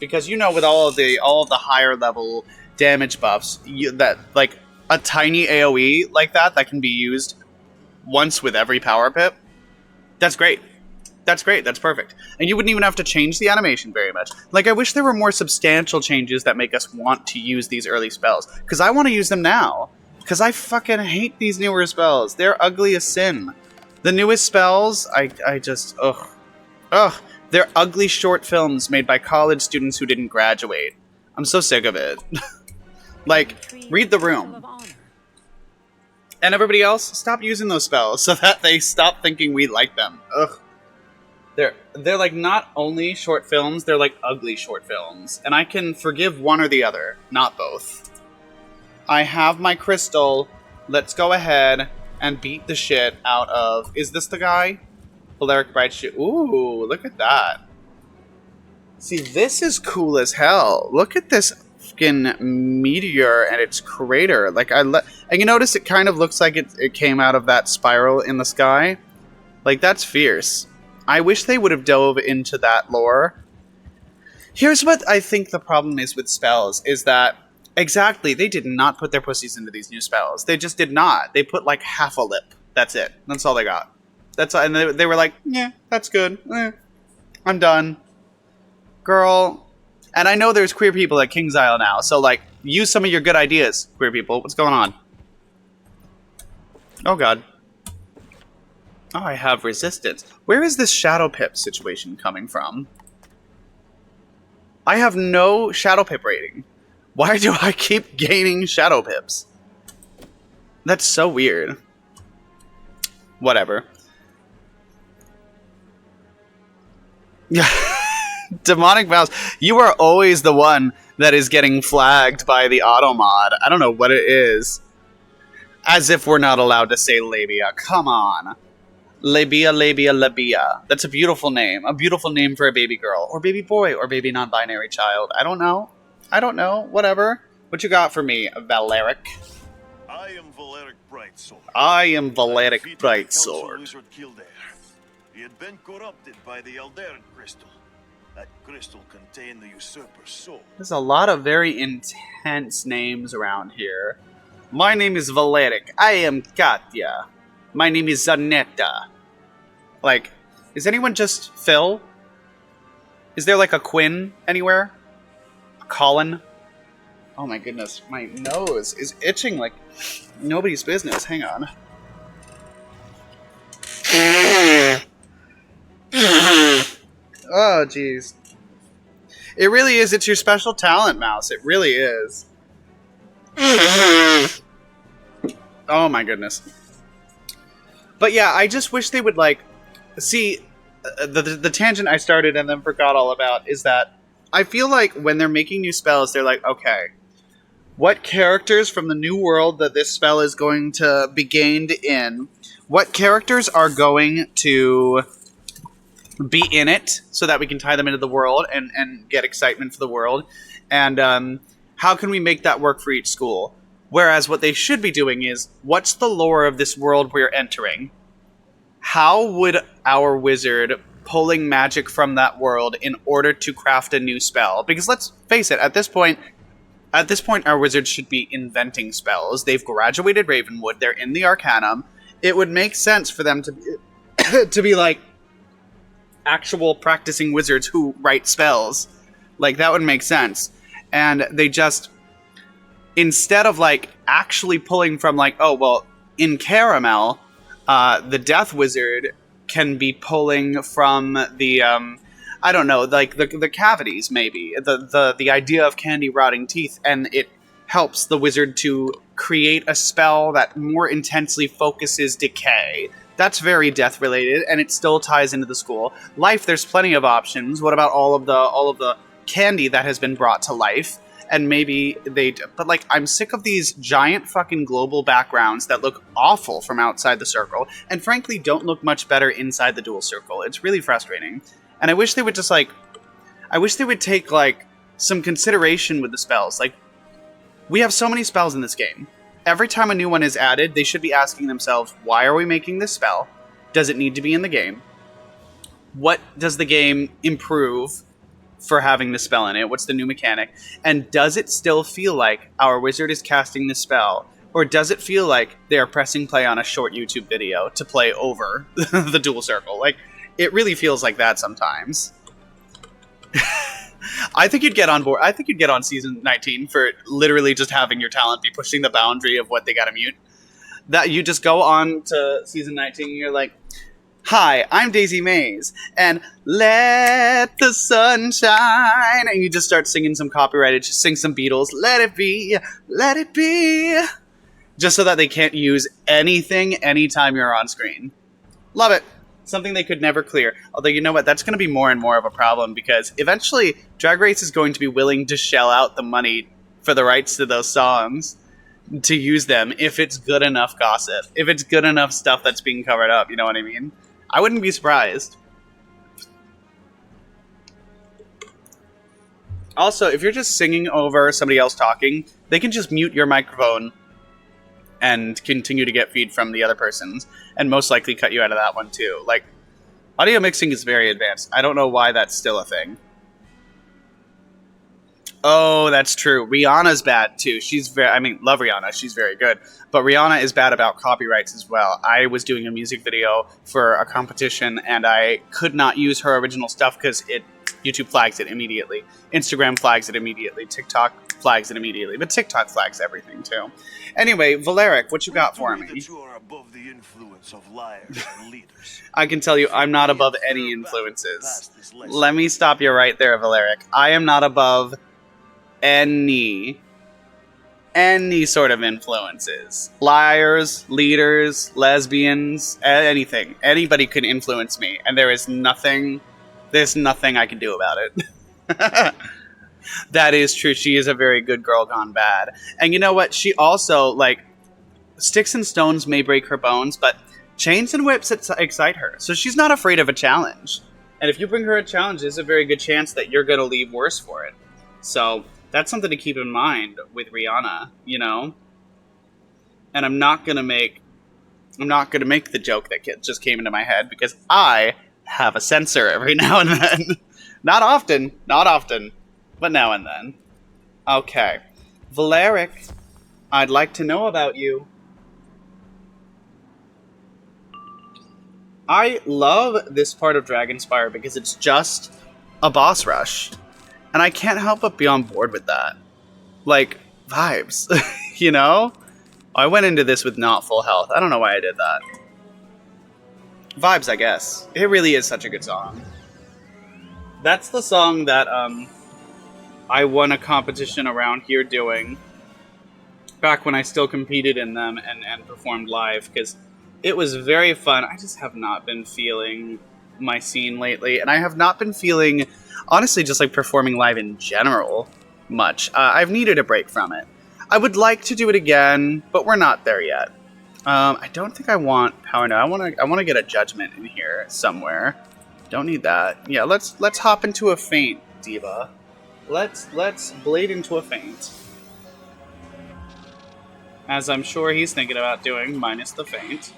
Because, you know, with all of the higher level damage buffs, that, like, a tiny AoE like that can be used once with every power pip, that's great. That's great. That's perfect. And you wouldn't even have to change the animation very much. Like, I wish there were more substantial changes that make us want to use these early spells. Because I want to use them now. Because I fucking hate these newer spells. They're ugly as sin. The newest spells, I just, ugh. Ugh. They're ugly short films made by college students who didn't graduate. I'm so sick of it. Like, read the room. And everybody else, stop using those spells so that they stop thinking we like them. Ugh. They're like not only short films, they're like ugly short films. And I can forgive one or the other, not both. I have my crystal. Let's go ahead and beat the shit out of... Is this the guy? Polaric Bright Shit. Ooh, look at that. See, this is cool as hell. Look at this fucking meteor and its crater. Like, and you notice it kind of looks like it came out of that spiral in the sky. Like, that's fierce. I wish they would have dove into that lore. Here's what I think the problem is with spells, is that Exactly. They did not put their pussies into these new spells. They just did not. They put like half a lip. That's it. That's all they got. That's all, and they were like, yeah, that's good. I'm done. Girl. And I know there's queer people at King's Isle now, so like, use some of your good ideas, queer people. What's going on? Oh god. Oh, I have resistance. Where is this Shadow Pip situation coming from? I have no Shadow Pip rating. Why do I keep gaining Shadow Pips? That's so weird. Whatever. Yeah. Demonic Mouse, you are always the one that is getting flagged by the auto mod. I don't know what it is. As if we're not allowed to say labia. Come on. Labia, labia, labia. That's a beautiful name. A beautiful name for a baby girl. Or baby boy. Or baby non-binary child. I don't know. I don't know. Whatever. What you got for me, Valeric? I am Valeric Brightsword. I am Valeric Brightsword. He had been corrupted by the Eldarin crystal. That crystal contained the usurper's soul. There's a lot of very intense names around here. My name is Valeric. I am Katya. My name is Zanetta. Like, is anyone just Phil? Is there like a Quinn anywhere? A Colin? Oh my goodness, my nose is itching like nobody's business. Hang on. Oh, jeez. It really is. It's your special talent, Mouse. It really is. Oh my goodness. But yeah, I just wish they would, like... See, the tangent I started and then forgot all about is that I feel like when they're making new spells, they're like, okay, what characters from the new world that this spell is going to be gained in, what characters are going to be in it so that we can tie them into the world and get excitement for the world, and how can we make that work for each school? Whereas what they should be doing is, what's the lore of this world we're entering? How would our wizard pulling magic from that world in order to craft a new spell? Because let's face it, at this point, our wizards should be inventing spells. They've graduated Ravenwood. They're in the Arcanum. It would make sense for them to be, to be like actual practicing wizards who write spells. Like, that would make sense. And they just, instead of like actually pulling from like, oh, well, in Caramel, the Death Wizard can be pulling from the, I don't know, like the cavities, maybe. The idea of candy rotting teeth, and it helps the wizard to create a spell that more intensely focuses decay. That's very death related, and it still ties into the school. Life, there's plenty of options. What about all of the candy that has been brought to life? And maybe but like, I'm sick of these giant fucking global backgrounds that look awful from outside the circle, and frankly don't look much better inside the dual circle. It's really frustrating. And I wish they would just like, I wish they would take like some consideration with the spells. Like, we have so many spells in this game. Every time a new one is added, they should be asking themselves, why are we making this spell? Does it need to be in the game? What does the game improve for having the spell in it? What's the new mechanic? And does it still feel like our wizard is casting the spell? Or does it feel like they are pressing play on a short YouTube video to play over the dual circle? Like, it really feels like that sometimes. I think you'd get on board. I think you'd get on season 19 for literally just having your talent be pushing the boundary of what they gotta mute. That you just go on to season 19 and you're like, hi, I'm Daisy Maze, and let the sun shine. And you just start singing some copyrighted, just sing some Beatles, let it be, just so that they can't use anything anytime you're on screen. Love it. Something they could never clear. Although, you know what, that's going to be more and more of a problem, because eventually Drag Race is going to be willing to shell out the money for the rights to those songs to use them if it's good enough gossip, if it's good enough stuff that's being covered up, you know what I mean? I wouldn't be surprised. Also, if you're just singing over somebody else talking, they can just mute your microphone and continue to get feed from the other person's, and most likely cut you out of that one too. Like, audio mixing is very advanced. I don't know why that's still a thing. Oh, that's true. Rihanna's bad too. Love Rihanna. She's very good. But Rihanna is bad about copyrights as well. I was doing a music video for a competition and I could not use her original stuff because YouTube flags it immediately. Instagram flags it immediately. TikTok flags it immediately. But TikTok flags everything too. Anyway, Valeric, what you got for me? That you are above the influence of liars and leaders. I can tell you I'm not above any influences. Let me stop you right there, Valeric. I am not above any sort of influences. Liars, leaders, lesbians, anything. Anybody can influence me, and there's nothing I can do about it. That is true. She is a very good girl gone bad. And you know what? She also, like, sticks and stones may break her bones, but chains and whips excite her. So she's not afraid of a challenge. And if you bring her a challenge, there's a very good chance that you're going to leave worse for it. So that's something to keep in mind with Rihanna, you know? And I'm not going to make the joke that just came into my head because I have a censor every now and then. Not often, but now and then. Okay. Valeric, I'd like to know about you. I love this part of Dragonspire because it's just a boss rush. And I can't help but be on board with that. Like, vibes, you know? I went into this with not full health. I don't know why I did that. Vibes, I guess. It really is such a good song. That's the song that I won a competition around here doing. Back when I still competed in them and performed live. Because it was very fun. I just have not been feeling my scene lately. And I have not been feeling, honestly, just like performing live in general much. I've needed a break from it. I would like to do it again, but we're not there yet. I don't think I want power now. I want to get a judgment in here somewhere. Don't need that. Yeah, let's hop into a feint, Diva. Let's blade into a feint. As I'm sure he's thinking about doing, minus the feint.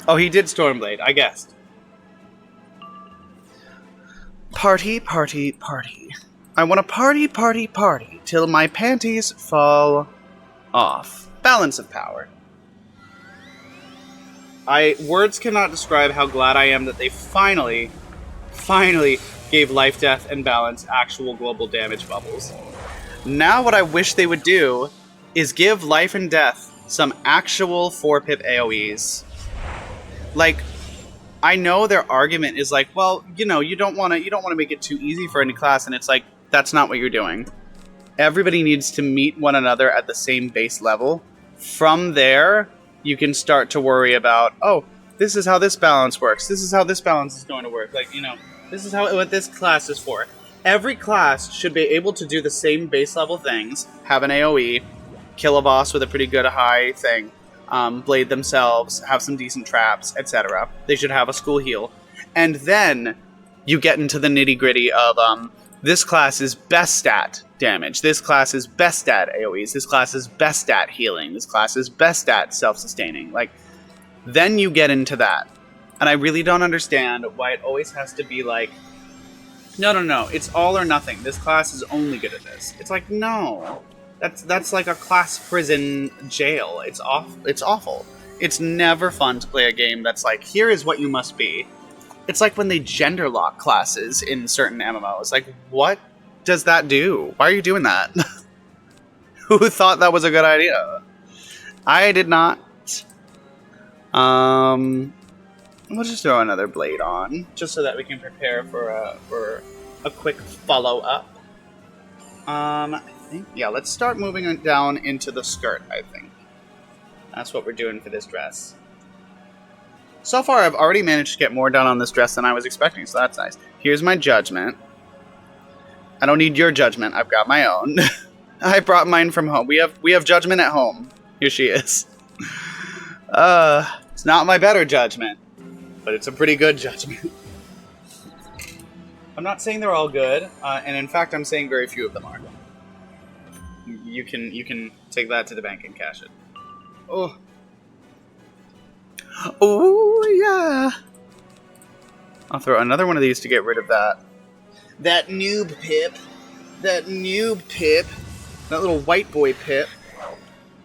Oh, he did Stormblade, I guessed. Party, party, party. I want to party, party, party, till my panties fall off. Balance of power. Words cannot describe how glad I am that they finally gave life, death, and balance actual global damage bubbles. Now what I wish they would do is give life and death some actual 4-pip AoEs. Like, I know their argument is like, well, you know, you don't want to make it too easy for any class, and it's like, that's not what you're doing. Everybody needs to meet one another at the same base level. From there, you can start to worry about, oh, this is how this balance works. This is how this balance is going to work. Like, you know, this is what this class is for. Every class should be able to do the same base level things, have an AoE, kill a boss with a pretty good high thing, blade themselves, have some decent traps, etc. They should have a school heal. And then you get into the nitty-gritty of this class is best stat damage, this class is best stat AoEs, this class is best stat healing, this class is best stat self-sustaining. Like, then you get into that. And I really don't understand why it always has to be like, no, it's all or nothing. This class is only good at this. It's like, no. That's like a class prison jail. It's awful. It's never fun to play a game that's like, here is what you must be. It's like when they gender lock classes in certain MMOs. Like, what does that do? Why are you doing that? Who thought that was a good idea? I did not. We'll just throw another blade on, just so that we can prepare for a quick follow-up. I think, yeah, let's start moving down into the skirt, I think. That's what we're doing for this dress. So far, I've already managed to get more done on this dress than I was expecting, so that's nice. Here's my judgment. I don't need your judgment. I've got my own. I brought mine from home. We have judgment at home. Here she is. It's not my better judgment, but it's a pretty good judgment. I'm not saying they're all good, and in fact, I'm saying very few of them are. You can take that to the bank and cash it. Oh yeah. I'll throw another one of these to get rid of that noob pip. that new Pip, that little white boy Pip.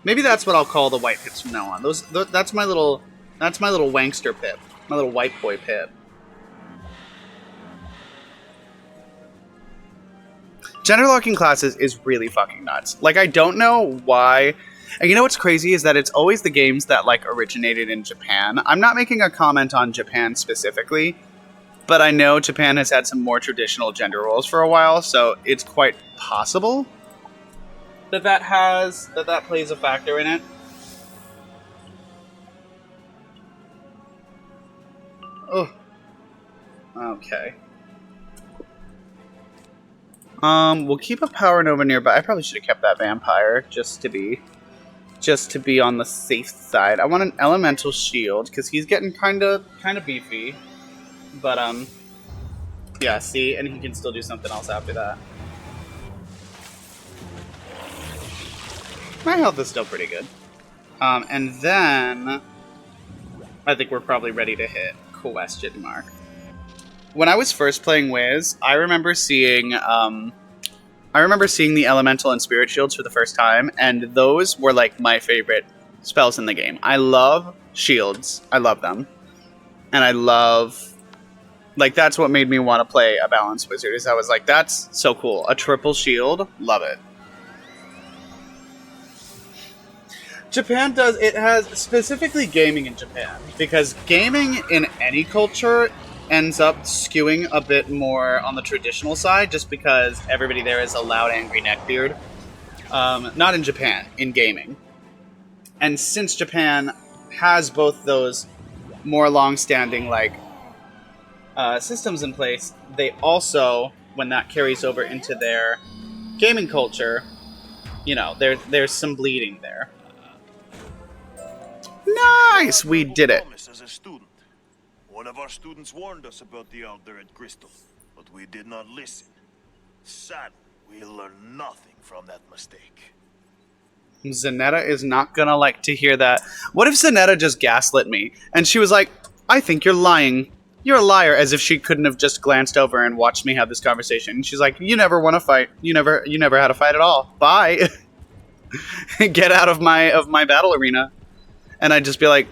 Maybe that's what I'll call the white Pips from now on. That's my little wankster Pip, my little white boy Pip. Gender locking classes is really fucking nuts. Like, I don't know why. And you know what's crazy is that it's always the games that like originated in Japan. I'm not making a comment on Japan specifically, but I know Japan has had some more traditional gender roles for a while, so it's quite possible that that plays a factor in it. Oh. Okay. We'll keep a Power Nova nearby. I probably should have kept that Vampire just to be on the safe side. I want an Elemental Shield because he's getting kind of beefy. But yeah, see, and he can still do something else after that. My health is still pretty good. And then I think we're probably ready to hit question mark. When I was first playing Wiz, I remember seeing the Elemental and Spirit Shields for the first time, and those were like my favorite spells in the game. I love shields. I love them. And I love, like, that's what made me want to play a balanced wizard, is I was like, that's so cool. A triple shield, love it. Japan it has, specifically gaming in Japan, because gaming in any culture ends up skewing a bit more on the traditional side, just because everybody there is a loud, angry neckbeard. Not in Japan, in gaming. And since Japan has both those more long-standing, like, systems in place, they also, when that carries over into their gaming culture, you know, there's some bleeding there. Nice! We did it. As a student. One of our students warned us about the Elder at Crystal, but we did not listen. Sadly, we learned nothing from that mistake. Zanetta is not gonna like to hear that. What if Zanetta just gaslit me? And she was like, I think you're lying. You're a liar, as if she couldn't have just glanced over and watched me have this conversation. And she's like, you never won a fight. You never had a fight at all. Bye. Get out of my battle arena. And I'd just be like,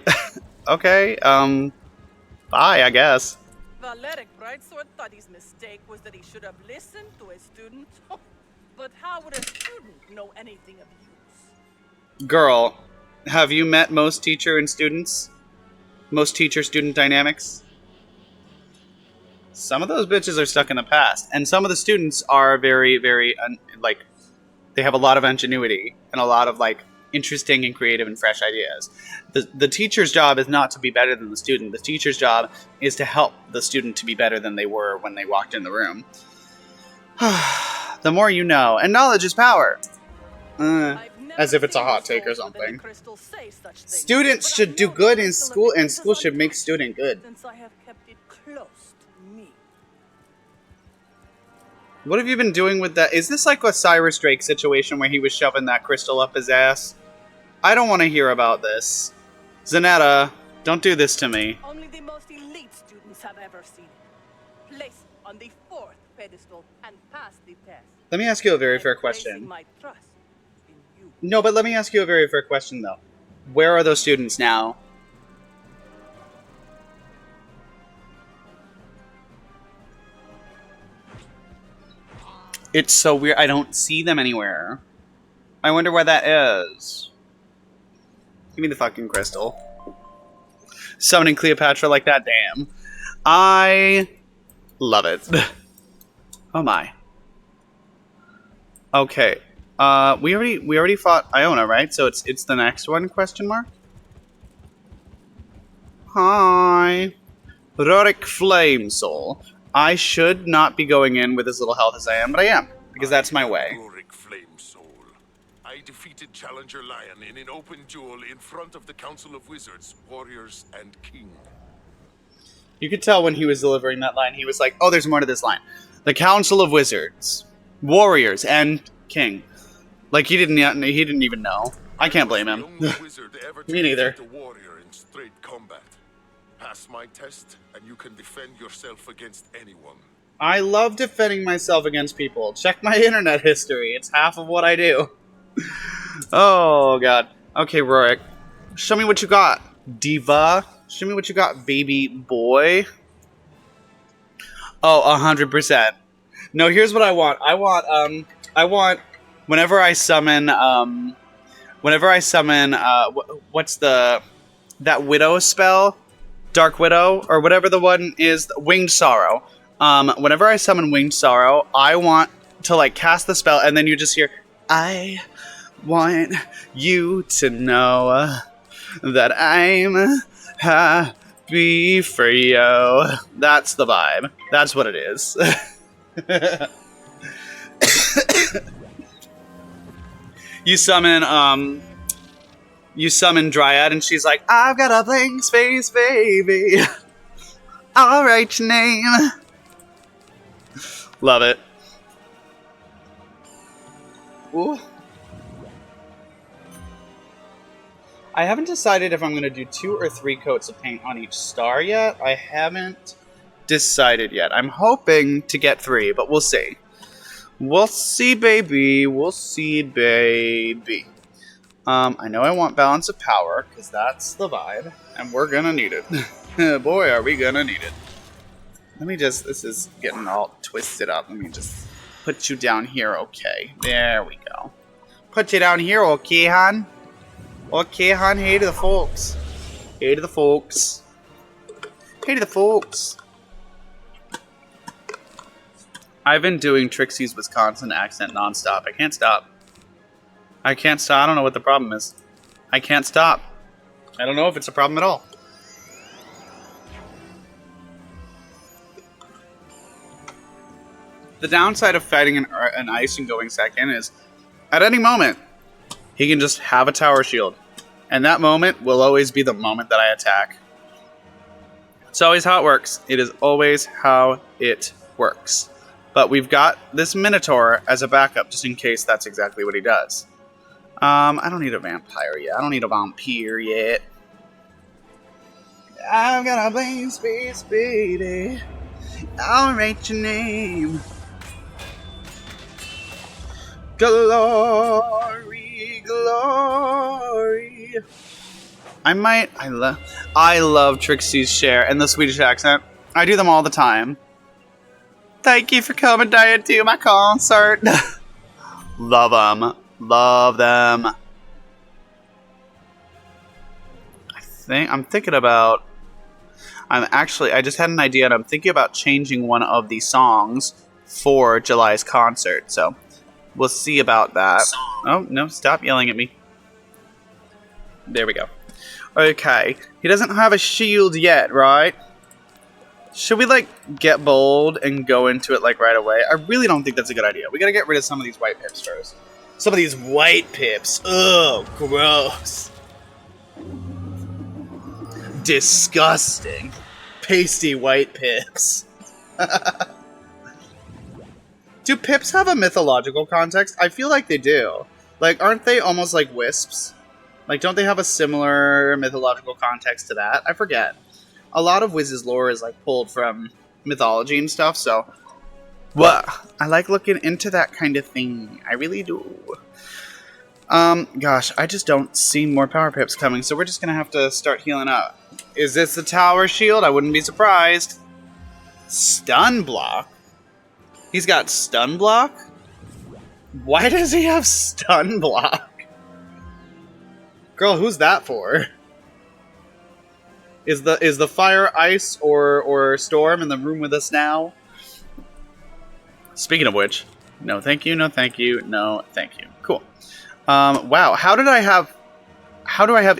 okay, bye, I guess. Valeric Brightsword thought his mistake was that he should have listened to a student. But how would a student know anything of use? Girl, have you met most teacher and students? Most teacher-student dynamics? Some of those bitches are stuck in the past. And some of the students are very, very, like, they have a lot of ingenuity and a lot of, like, interesting and creative and fresh ideas. The teacher's job is not to be better than the student. The teacher's job is to help the student to be better than they were when they walked in the room. The more you know. And knowledge is power. As if it's a hot take or something. Students should do good in school, and school should make student good. Since I have kept it close to me. What have you been doing with that? Is this like a Cyrus Drake situation where he was shoving that crystal up his ass? I don't want to hear about this. Zanetta, don't do this to me. Only the most elite students have ever seen it. Place on the 4th pedestal and pass the test. Let me ask you a very fair question. My trust in you. No, but let me ask you a very fair question, though. Where are those students now? It's so weird. I don't see them anywhere. I wonder where that is. Give me the fucking crystal. Summoning Cleopatra like that, damn. I love it. Oh my. Okay. We already fought Iona, right? So it's the next one, question mark? Hi. Rorik Flamesoul. I should not be going in with as little health as I am, but I am, because that's my way. Rorik Flamesoul. I defeated Challenger Lion in an open duel in front of the Council of Wizards, Warriors, and King. You could tell when he was delivering that line, he was like, oh, there's more to this line. The Council of Wizards, Warriors, and King. Like, he didn't even know. I can't blame him. Me neither. Warrior in straight combat. Pass my test, and you can defend yourself against anyone. I love defending myself against people. Check my internet history. It's half of what I do. Oh, God. Okay, Rorik. Show me what you got, diva. Show me what you got, baby boy. Oh, 100%. No, here's what I want. I want, whenever I summon, what's that widow spell? Dark Widow, or whatever the one is, Winged Sorrow. Whenever I summon Winged Sorrow, I want to, like, cast the spell, and then you just hear, I want you to know that I'm happy for you. That's the vibe. That's what it is. You summon Dryad, and she's like, I've got a blank space, baby. I'll write your name. Love it. Ooh. I haven't decided if I'm going to do 2 or 3 coats of paint on each star yet. I haven't decided yet. I'm hoping to get 3, but we'll see. We'll see, baby. We'll see, baby. I know I want balance of power, because that's the vibe, and we're going to need it. Boy, are we going to need it. Let me just, this is getting all twisted up. Let me just put you down here, okay. There we go. Put you down here, okay, hon? Okay, hon, hey to the folks. Hey to the folks. Hey to the folks. I've been doing Trixie's Wisconsin accent nonstop. I can't stop. I can't stop. I don't know what the problem is. I can't stop. I don't know if it's a problem at all. The downside of fighting an ice and going second is, at any moment, he can just have a tower shield. And that moment will always be the moment that I attack. It's always how it works. It is always how it works. But we've got this Minotaur as a backup, just in case that's exactly what he does. I don't need a vampire yet. I don't need a vampire yet. I've got a blank space, baby. I'll write your name. Glory, glory. I love Trixie's share and the Swedish accent. I do them all the time. Thank you for coming down to my concert. Love them. Love them. I just had an idea, and I'm thinking about changing one of the songs for July's concert, so we'll see about that. Oh, no, stop yelling at me. There we go. Okay, he doesn't have a shield yet, right? Should we, like, get bold and go into it, like, right away? I really don't think that's a good idea. We gotta get rid of some of these white pips first. Some of these white pips. Ugh, gross. Disgusting. Pasty white pips. Do pips have a mythological context? I feel like they do. Like, aren't they almost like wisps? Like, don't they have a similar mythological context to that? I forget. A lot of Wiz's lore is, like, pulled from mythology and stuff, so... Well, I like looking into that kind of thing. I really do. Gosh, I just don't see more power pips coming, so we're just gonna have to start healing up. Is this the tower shield? I wouldn't be surprised. Stun block? He's got stun block? Why does he have stun block? Girl, who's that for? Is the fire, ice, or storm in the room with us now? Speaking of which, no thank you, no thank you, no thank you. Cool. Wow, how do I have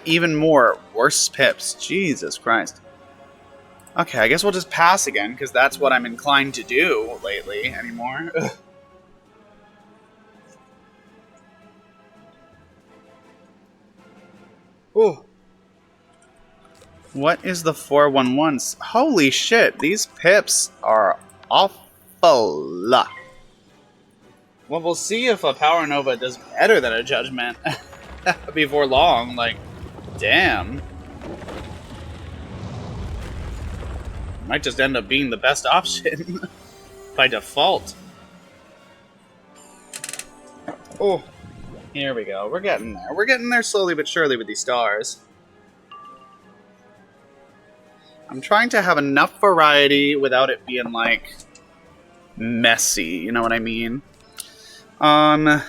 even more worse pips? Jesus Christ. Okay, I guess we'll just pass again, because that's what I'm inclined to do lately anymore. Ugh. Ooh. What is the 411? Holy shit, these pips are awful. Well, we'll see if a Power Nova does better than a Judgment before long. Like, damn. Might just end up being the best option. by default. Oh, here we go. We're getting there. We're getting there slowly but surely with these stars. I'm trying to have enough variety without it being, like, messy. You know what I mean? I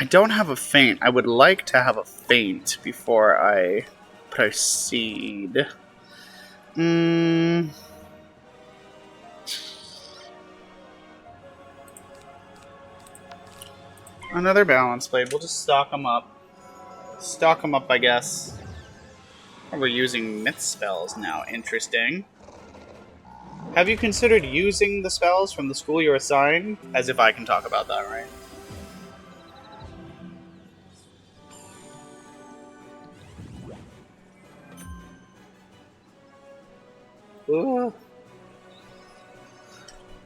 don't have a feint. I would like to have a feint before I proceed. Another balance blade. We'll just stock them up. Stock them up, I guess. Oh, we're using myth spells now. Interesting. Have you considered using the spells from the school you're assigned? As if I can talk about that, right? Ooh.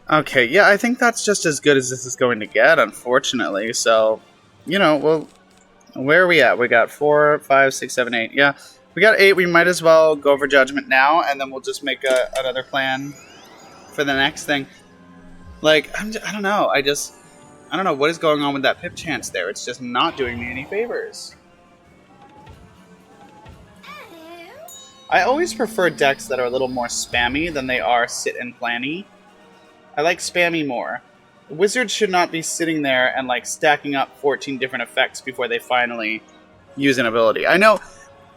Okay, yeah, I think that's just as good as this is going to get, unfortunately. So, you know, well, where are we at? We got 4, 5, 6, 7, 8. Yeah, we got 8. We might as well go for Judgment now, and then we'll just make another plan for the next thing. Like, I don't know. I don't know what is going on with that pip chance there. It's just not doing me any favors. I always prefer decks that are a little more spammy than they are sit and planny. I like spammy more. Wizards should not be sitting there and like stacking up 14 different effects before they finally use an ability. I know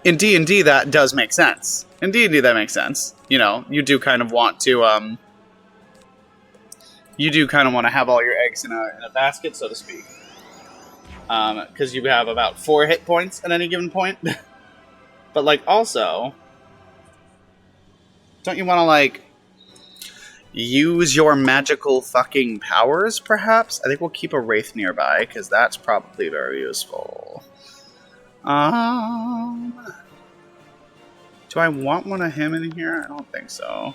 in D&D that does make sense. In D&D that makes sense. You know, you do kind of want to have all your eggs in a basket, so to speak. Because you have about 4 hit points at any given point. But like also, don't you want to like use your magical fucking powers, perhaps? I think we'll keep a Wraith nearby, because that's probably very useful. Do I want one of him in here? I don't think so.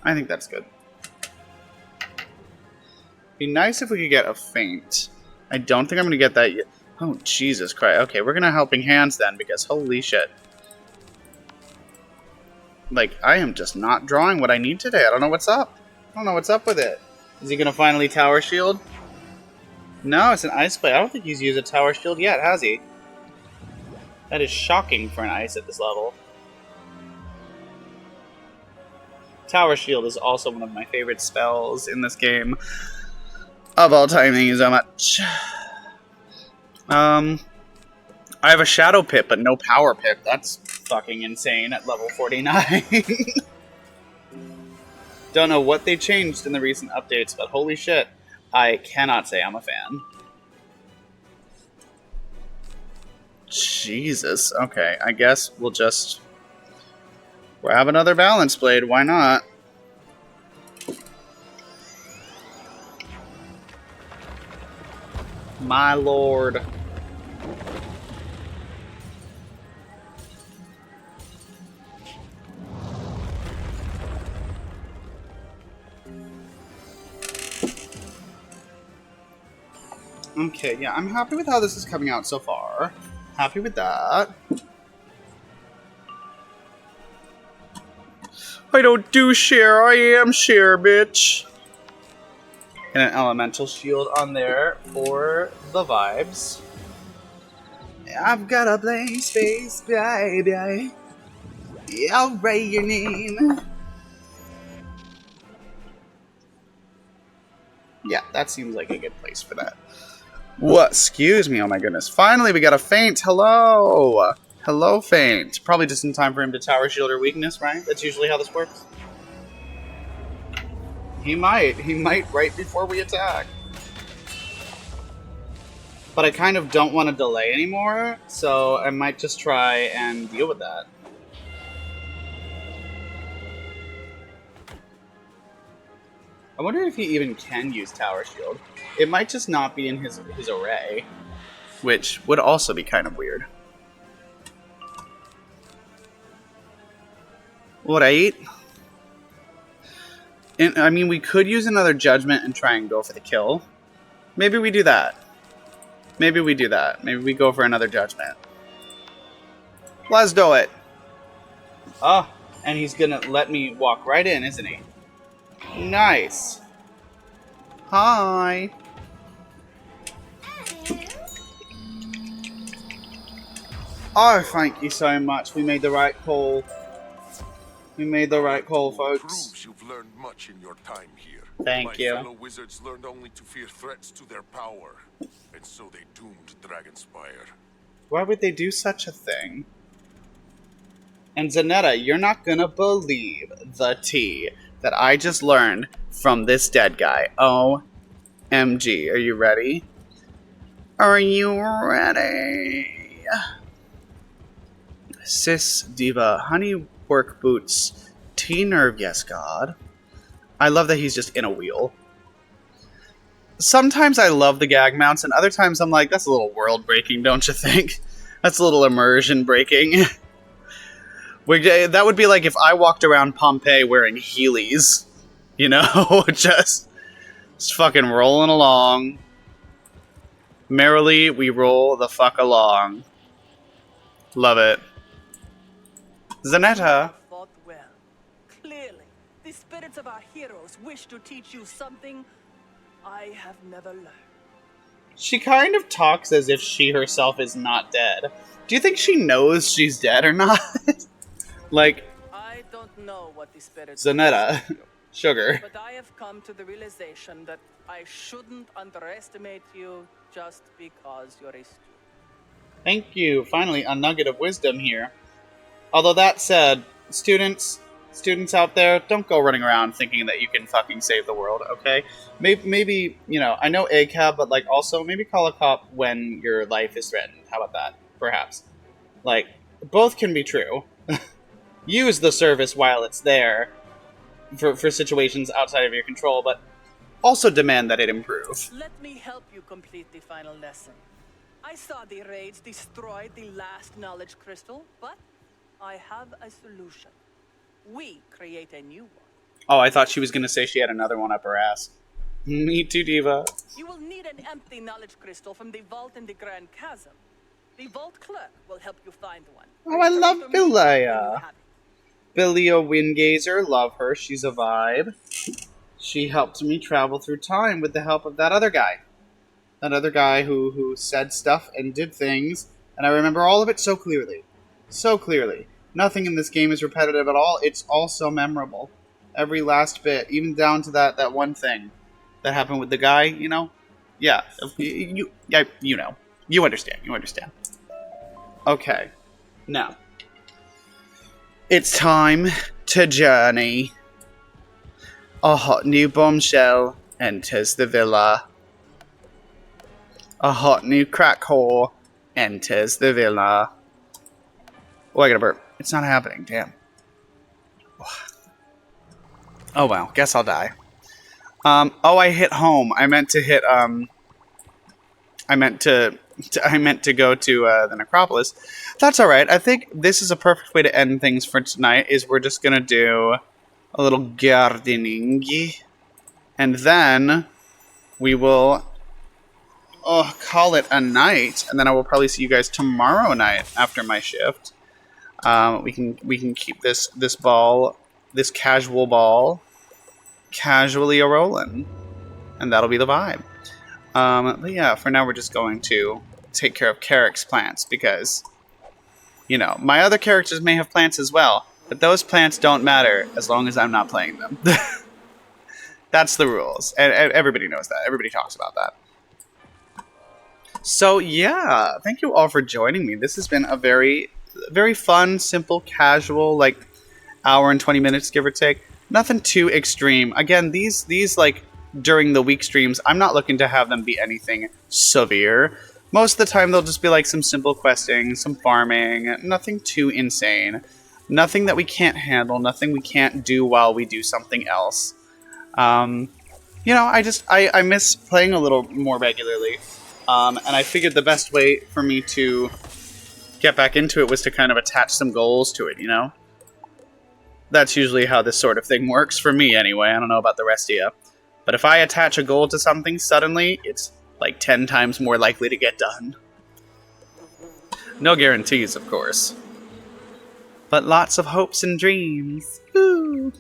I think that's good. Be nice if we could get a feint. I don't think I'm going to get that yet. Oh, Jesus Christ. Okay, we're going to Helping Hands then, because holy shit. Like, I am just not drawing what I need today. I don't know what's up. I don't know what's up with it. Is he going to finally Tower Shield? No, it's an Ice Blade. I don't think he's used a Tower Shield yet, has he? That is shocking for an Ice at this level. Tower Shield is also one of my favorite spells in this game. Of all time, thank you so much. I have a Shadow Pip, but no Power Pip. That's fucking insane at level 49. Don't know what they changed in the recent updates, but holy shit, I cannot say I'm a fan. Jesus. Okay, I guess we'll just grab another Balance Blade. Why not? My lord. Okay, yeah, I'm happy with how this is coming out so far. Happy with that. I don't do share, I am share, bitch. And an Elemental Shield on there for the vibes. I've got a blank space, baby. I'll write your name. Yeah, that seems like a good place for that. What? Excuse me, oh my goodness. Finally, we got a feint. Hello! Hello, feint. Probably just in time for him to Tower Shield or Weakness, right? That's usually how this works. He might. He might right before we attack. But I kind of don't want to delay anymore, so I might just try and deal with that. I wonder if he even can use Tower Shield. It might just not be in his array, which would also be kind of weird. Right? And, I mean, we could use another Judgment and try and go for the kill. Maybe we do that. Maybe we do that. Maybe we go for another Judgment. Let's do it. Oh, and he's gonna let me walk right in, isn't he? Nice. Hi. Oh, thank you so much. We made the right call. We made the right call, folks. Proves you've learned much in your time here. Thank you. My fellow wizards learned only to fear threats to their power, and so they doomed Dragonspire. Why would they do such a thing? And Zanetta, you're not gonna believe the tea that I just learned from this dead guy. OMG. Are you ready? Are you ready? Sis Diva, honey work boots, T-nerve, yes god. I love that he's just in a wheel. Sometimes I love the gag mounts, and other times I'm like, that's a little world breaking, don't you think? That's a little immersion breaking. That would be like if I walked around Pompeii wearing Heelys. You know? just fucking rolling along. Merrily, we roll the fuck along. Love it. Zanetta. Fought well. Clearly, the spirits of our heroes wish to teach you something I have never learned. She kind of talks as if she herself is not dead. Do you think she knows she's dead or not? Like, I don't know what the spirits Zanetta. Sugar. but I have come to the realization that I shouldn't underestimate you just because you're a student. Thank you. Finally, a nugget of wisdom here. Although that said, students out there, don't go running around thinking that you can fucking save the world, okay? Maybe, you know, I know ACAB, but, like, also maybe call a cop when your life is threatened. How about that? Perhaps. Like, both can be true. Use the service while it's there for situations outside of your control, but also demand that it improve. Let me help you complete the final lesson. I saw the raids destroy the last knowledge crystal, but I have a solution. We create a new one. Oh, I thought she was going to say she had another one up her ass. Me too, Diva. You will need an empty knowledge crystal from the vault in the Grand Chasm. The vault clerk will help you find one. Oh, I love Return to me when you Billia. have it. Billia Windgazer, love her. She's a vibe. She helped me travel through time with the help of that other guy. That other guy who said stuff and did things, and I remember all of it so clearly. So clearly. Nothing in this game is repetitive at all. It's all so memorable. Every last bit, even down to that one thing that happened with the guy, you know? Yeah, you know. You understand. Okay. Now, it's time to journey. A hot new bombshell enters the villa. A hot new crack whore enters the villa. Oh, I gotta burp. It's not happening, damn. Oh well, guess I'll die. Oh, I hit home. I meant to hit, I meant to go to, the necropolis. That's alright. I think this is a perfect way to end things for tonight, is we're just gonna do a little gardening. And then we will call it a night, and then I will probably see you guys tomorrow night after my shift. We can keep this casual ball casually a rolling, and that'll be the vibe. But yeah, for now we're just going to take care of Carrick's plants because, you know, my other characters may have plants as well, but those plants don't matter as long as I'm not playing them. That's the rules, and everybody knows that. Everybody talks about that. So yeah, thank you all for joining me. This has been a very, very fun, simple, casual, like, hour and 20 minutes, give or take. Nothing too extreme. Again, these like, during the week streams, I'm not looking to have them be anything severe. Most of the time, they'll just be like some simple questing, some farming, nothing too insane. Nothing that we can't handle, nothing we can't do while we do something else. You know, I miss playing a little more regularly. And I figured the best way for me to get back into it was to kind of attach some goals to it, you know? That's usually how this sort of thing works, for me anyway. I don't know about the rest of you. But if I attach a goal to something suddenly, it's like 10 times more likely to get done. No guarantees, of course. But lots of hopes and dreams. Ooh.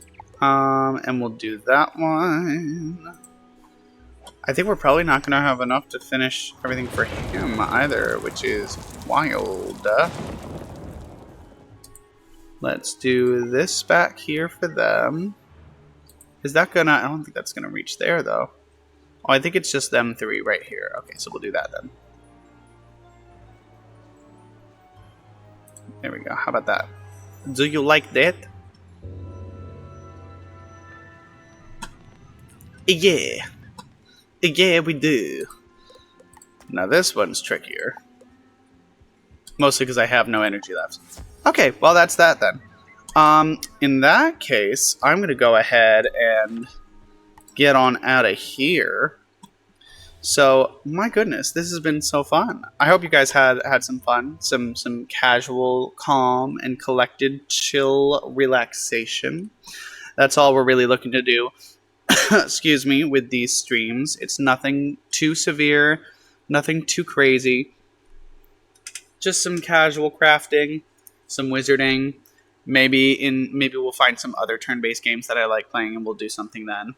And we'll do that one. I think we're probably not going to have enough to finish everything for him either, which is wild. Let's do this back here for them. Is that gonna... I don't think that's gonna reach there, though. Oh, I think it's just them three right here. Okay, so we'll do that then. There we go. How about that? Do you like that? Yeah. Yeah, we do. Now this one's trickier. Mostly because I have no energy left. Okay, well that's that then. In that case, I'm going to go ahead and get on out of here. So, my goodness, this has been so fun. I hope you guys had some fun, some casual, calm, and collected, chill relaxation. That's all we're really looking to do, excuse me, with these streams. It's nothing too severe, nothing too crazy. Just some casual crafting, some wizarding. Maybe we'll find some other turn-based games that I like playing, and we'll do something then.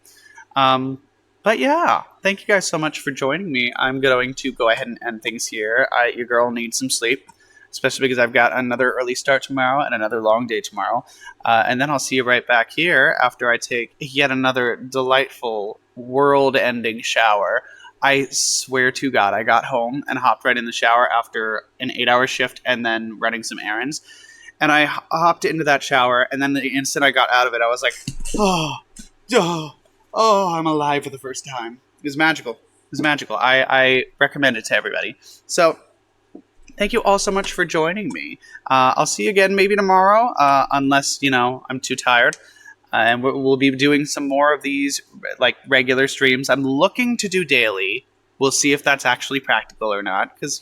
But yeah, thank you guys so much for joining me. I'm going to go ahead and end things here. Your girl needs some sleep, especially because I've got another early start tomorrow and another long day tomorrow. And then I'll see you right back here after I take yet another delightful, world-ending shower. I swear to God, I got home and hopped right in the shower after an 8-hour shift and then running some errands. And I hopped into that shower, and then the instant I got out of it, I was like, I'm alive for the first time. It was magical. It was magical. I recommend it to everybody. So, thank you all so much for joining me. I'll see you again maybe tomorrow, unless, I'm too tired. And we'll be doing some more of these, like, regular streams. I'm looking to do daily. We'll see if that's actually practical or not, because,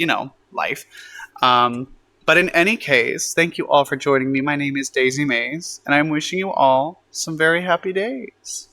life. But in any case, thank you all for joining me. My name is Daisy Maize, and I'm wishing you all some very happy days.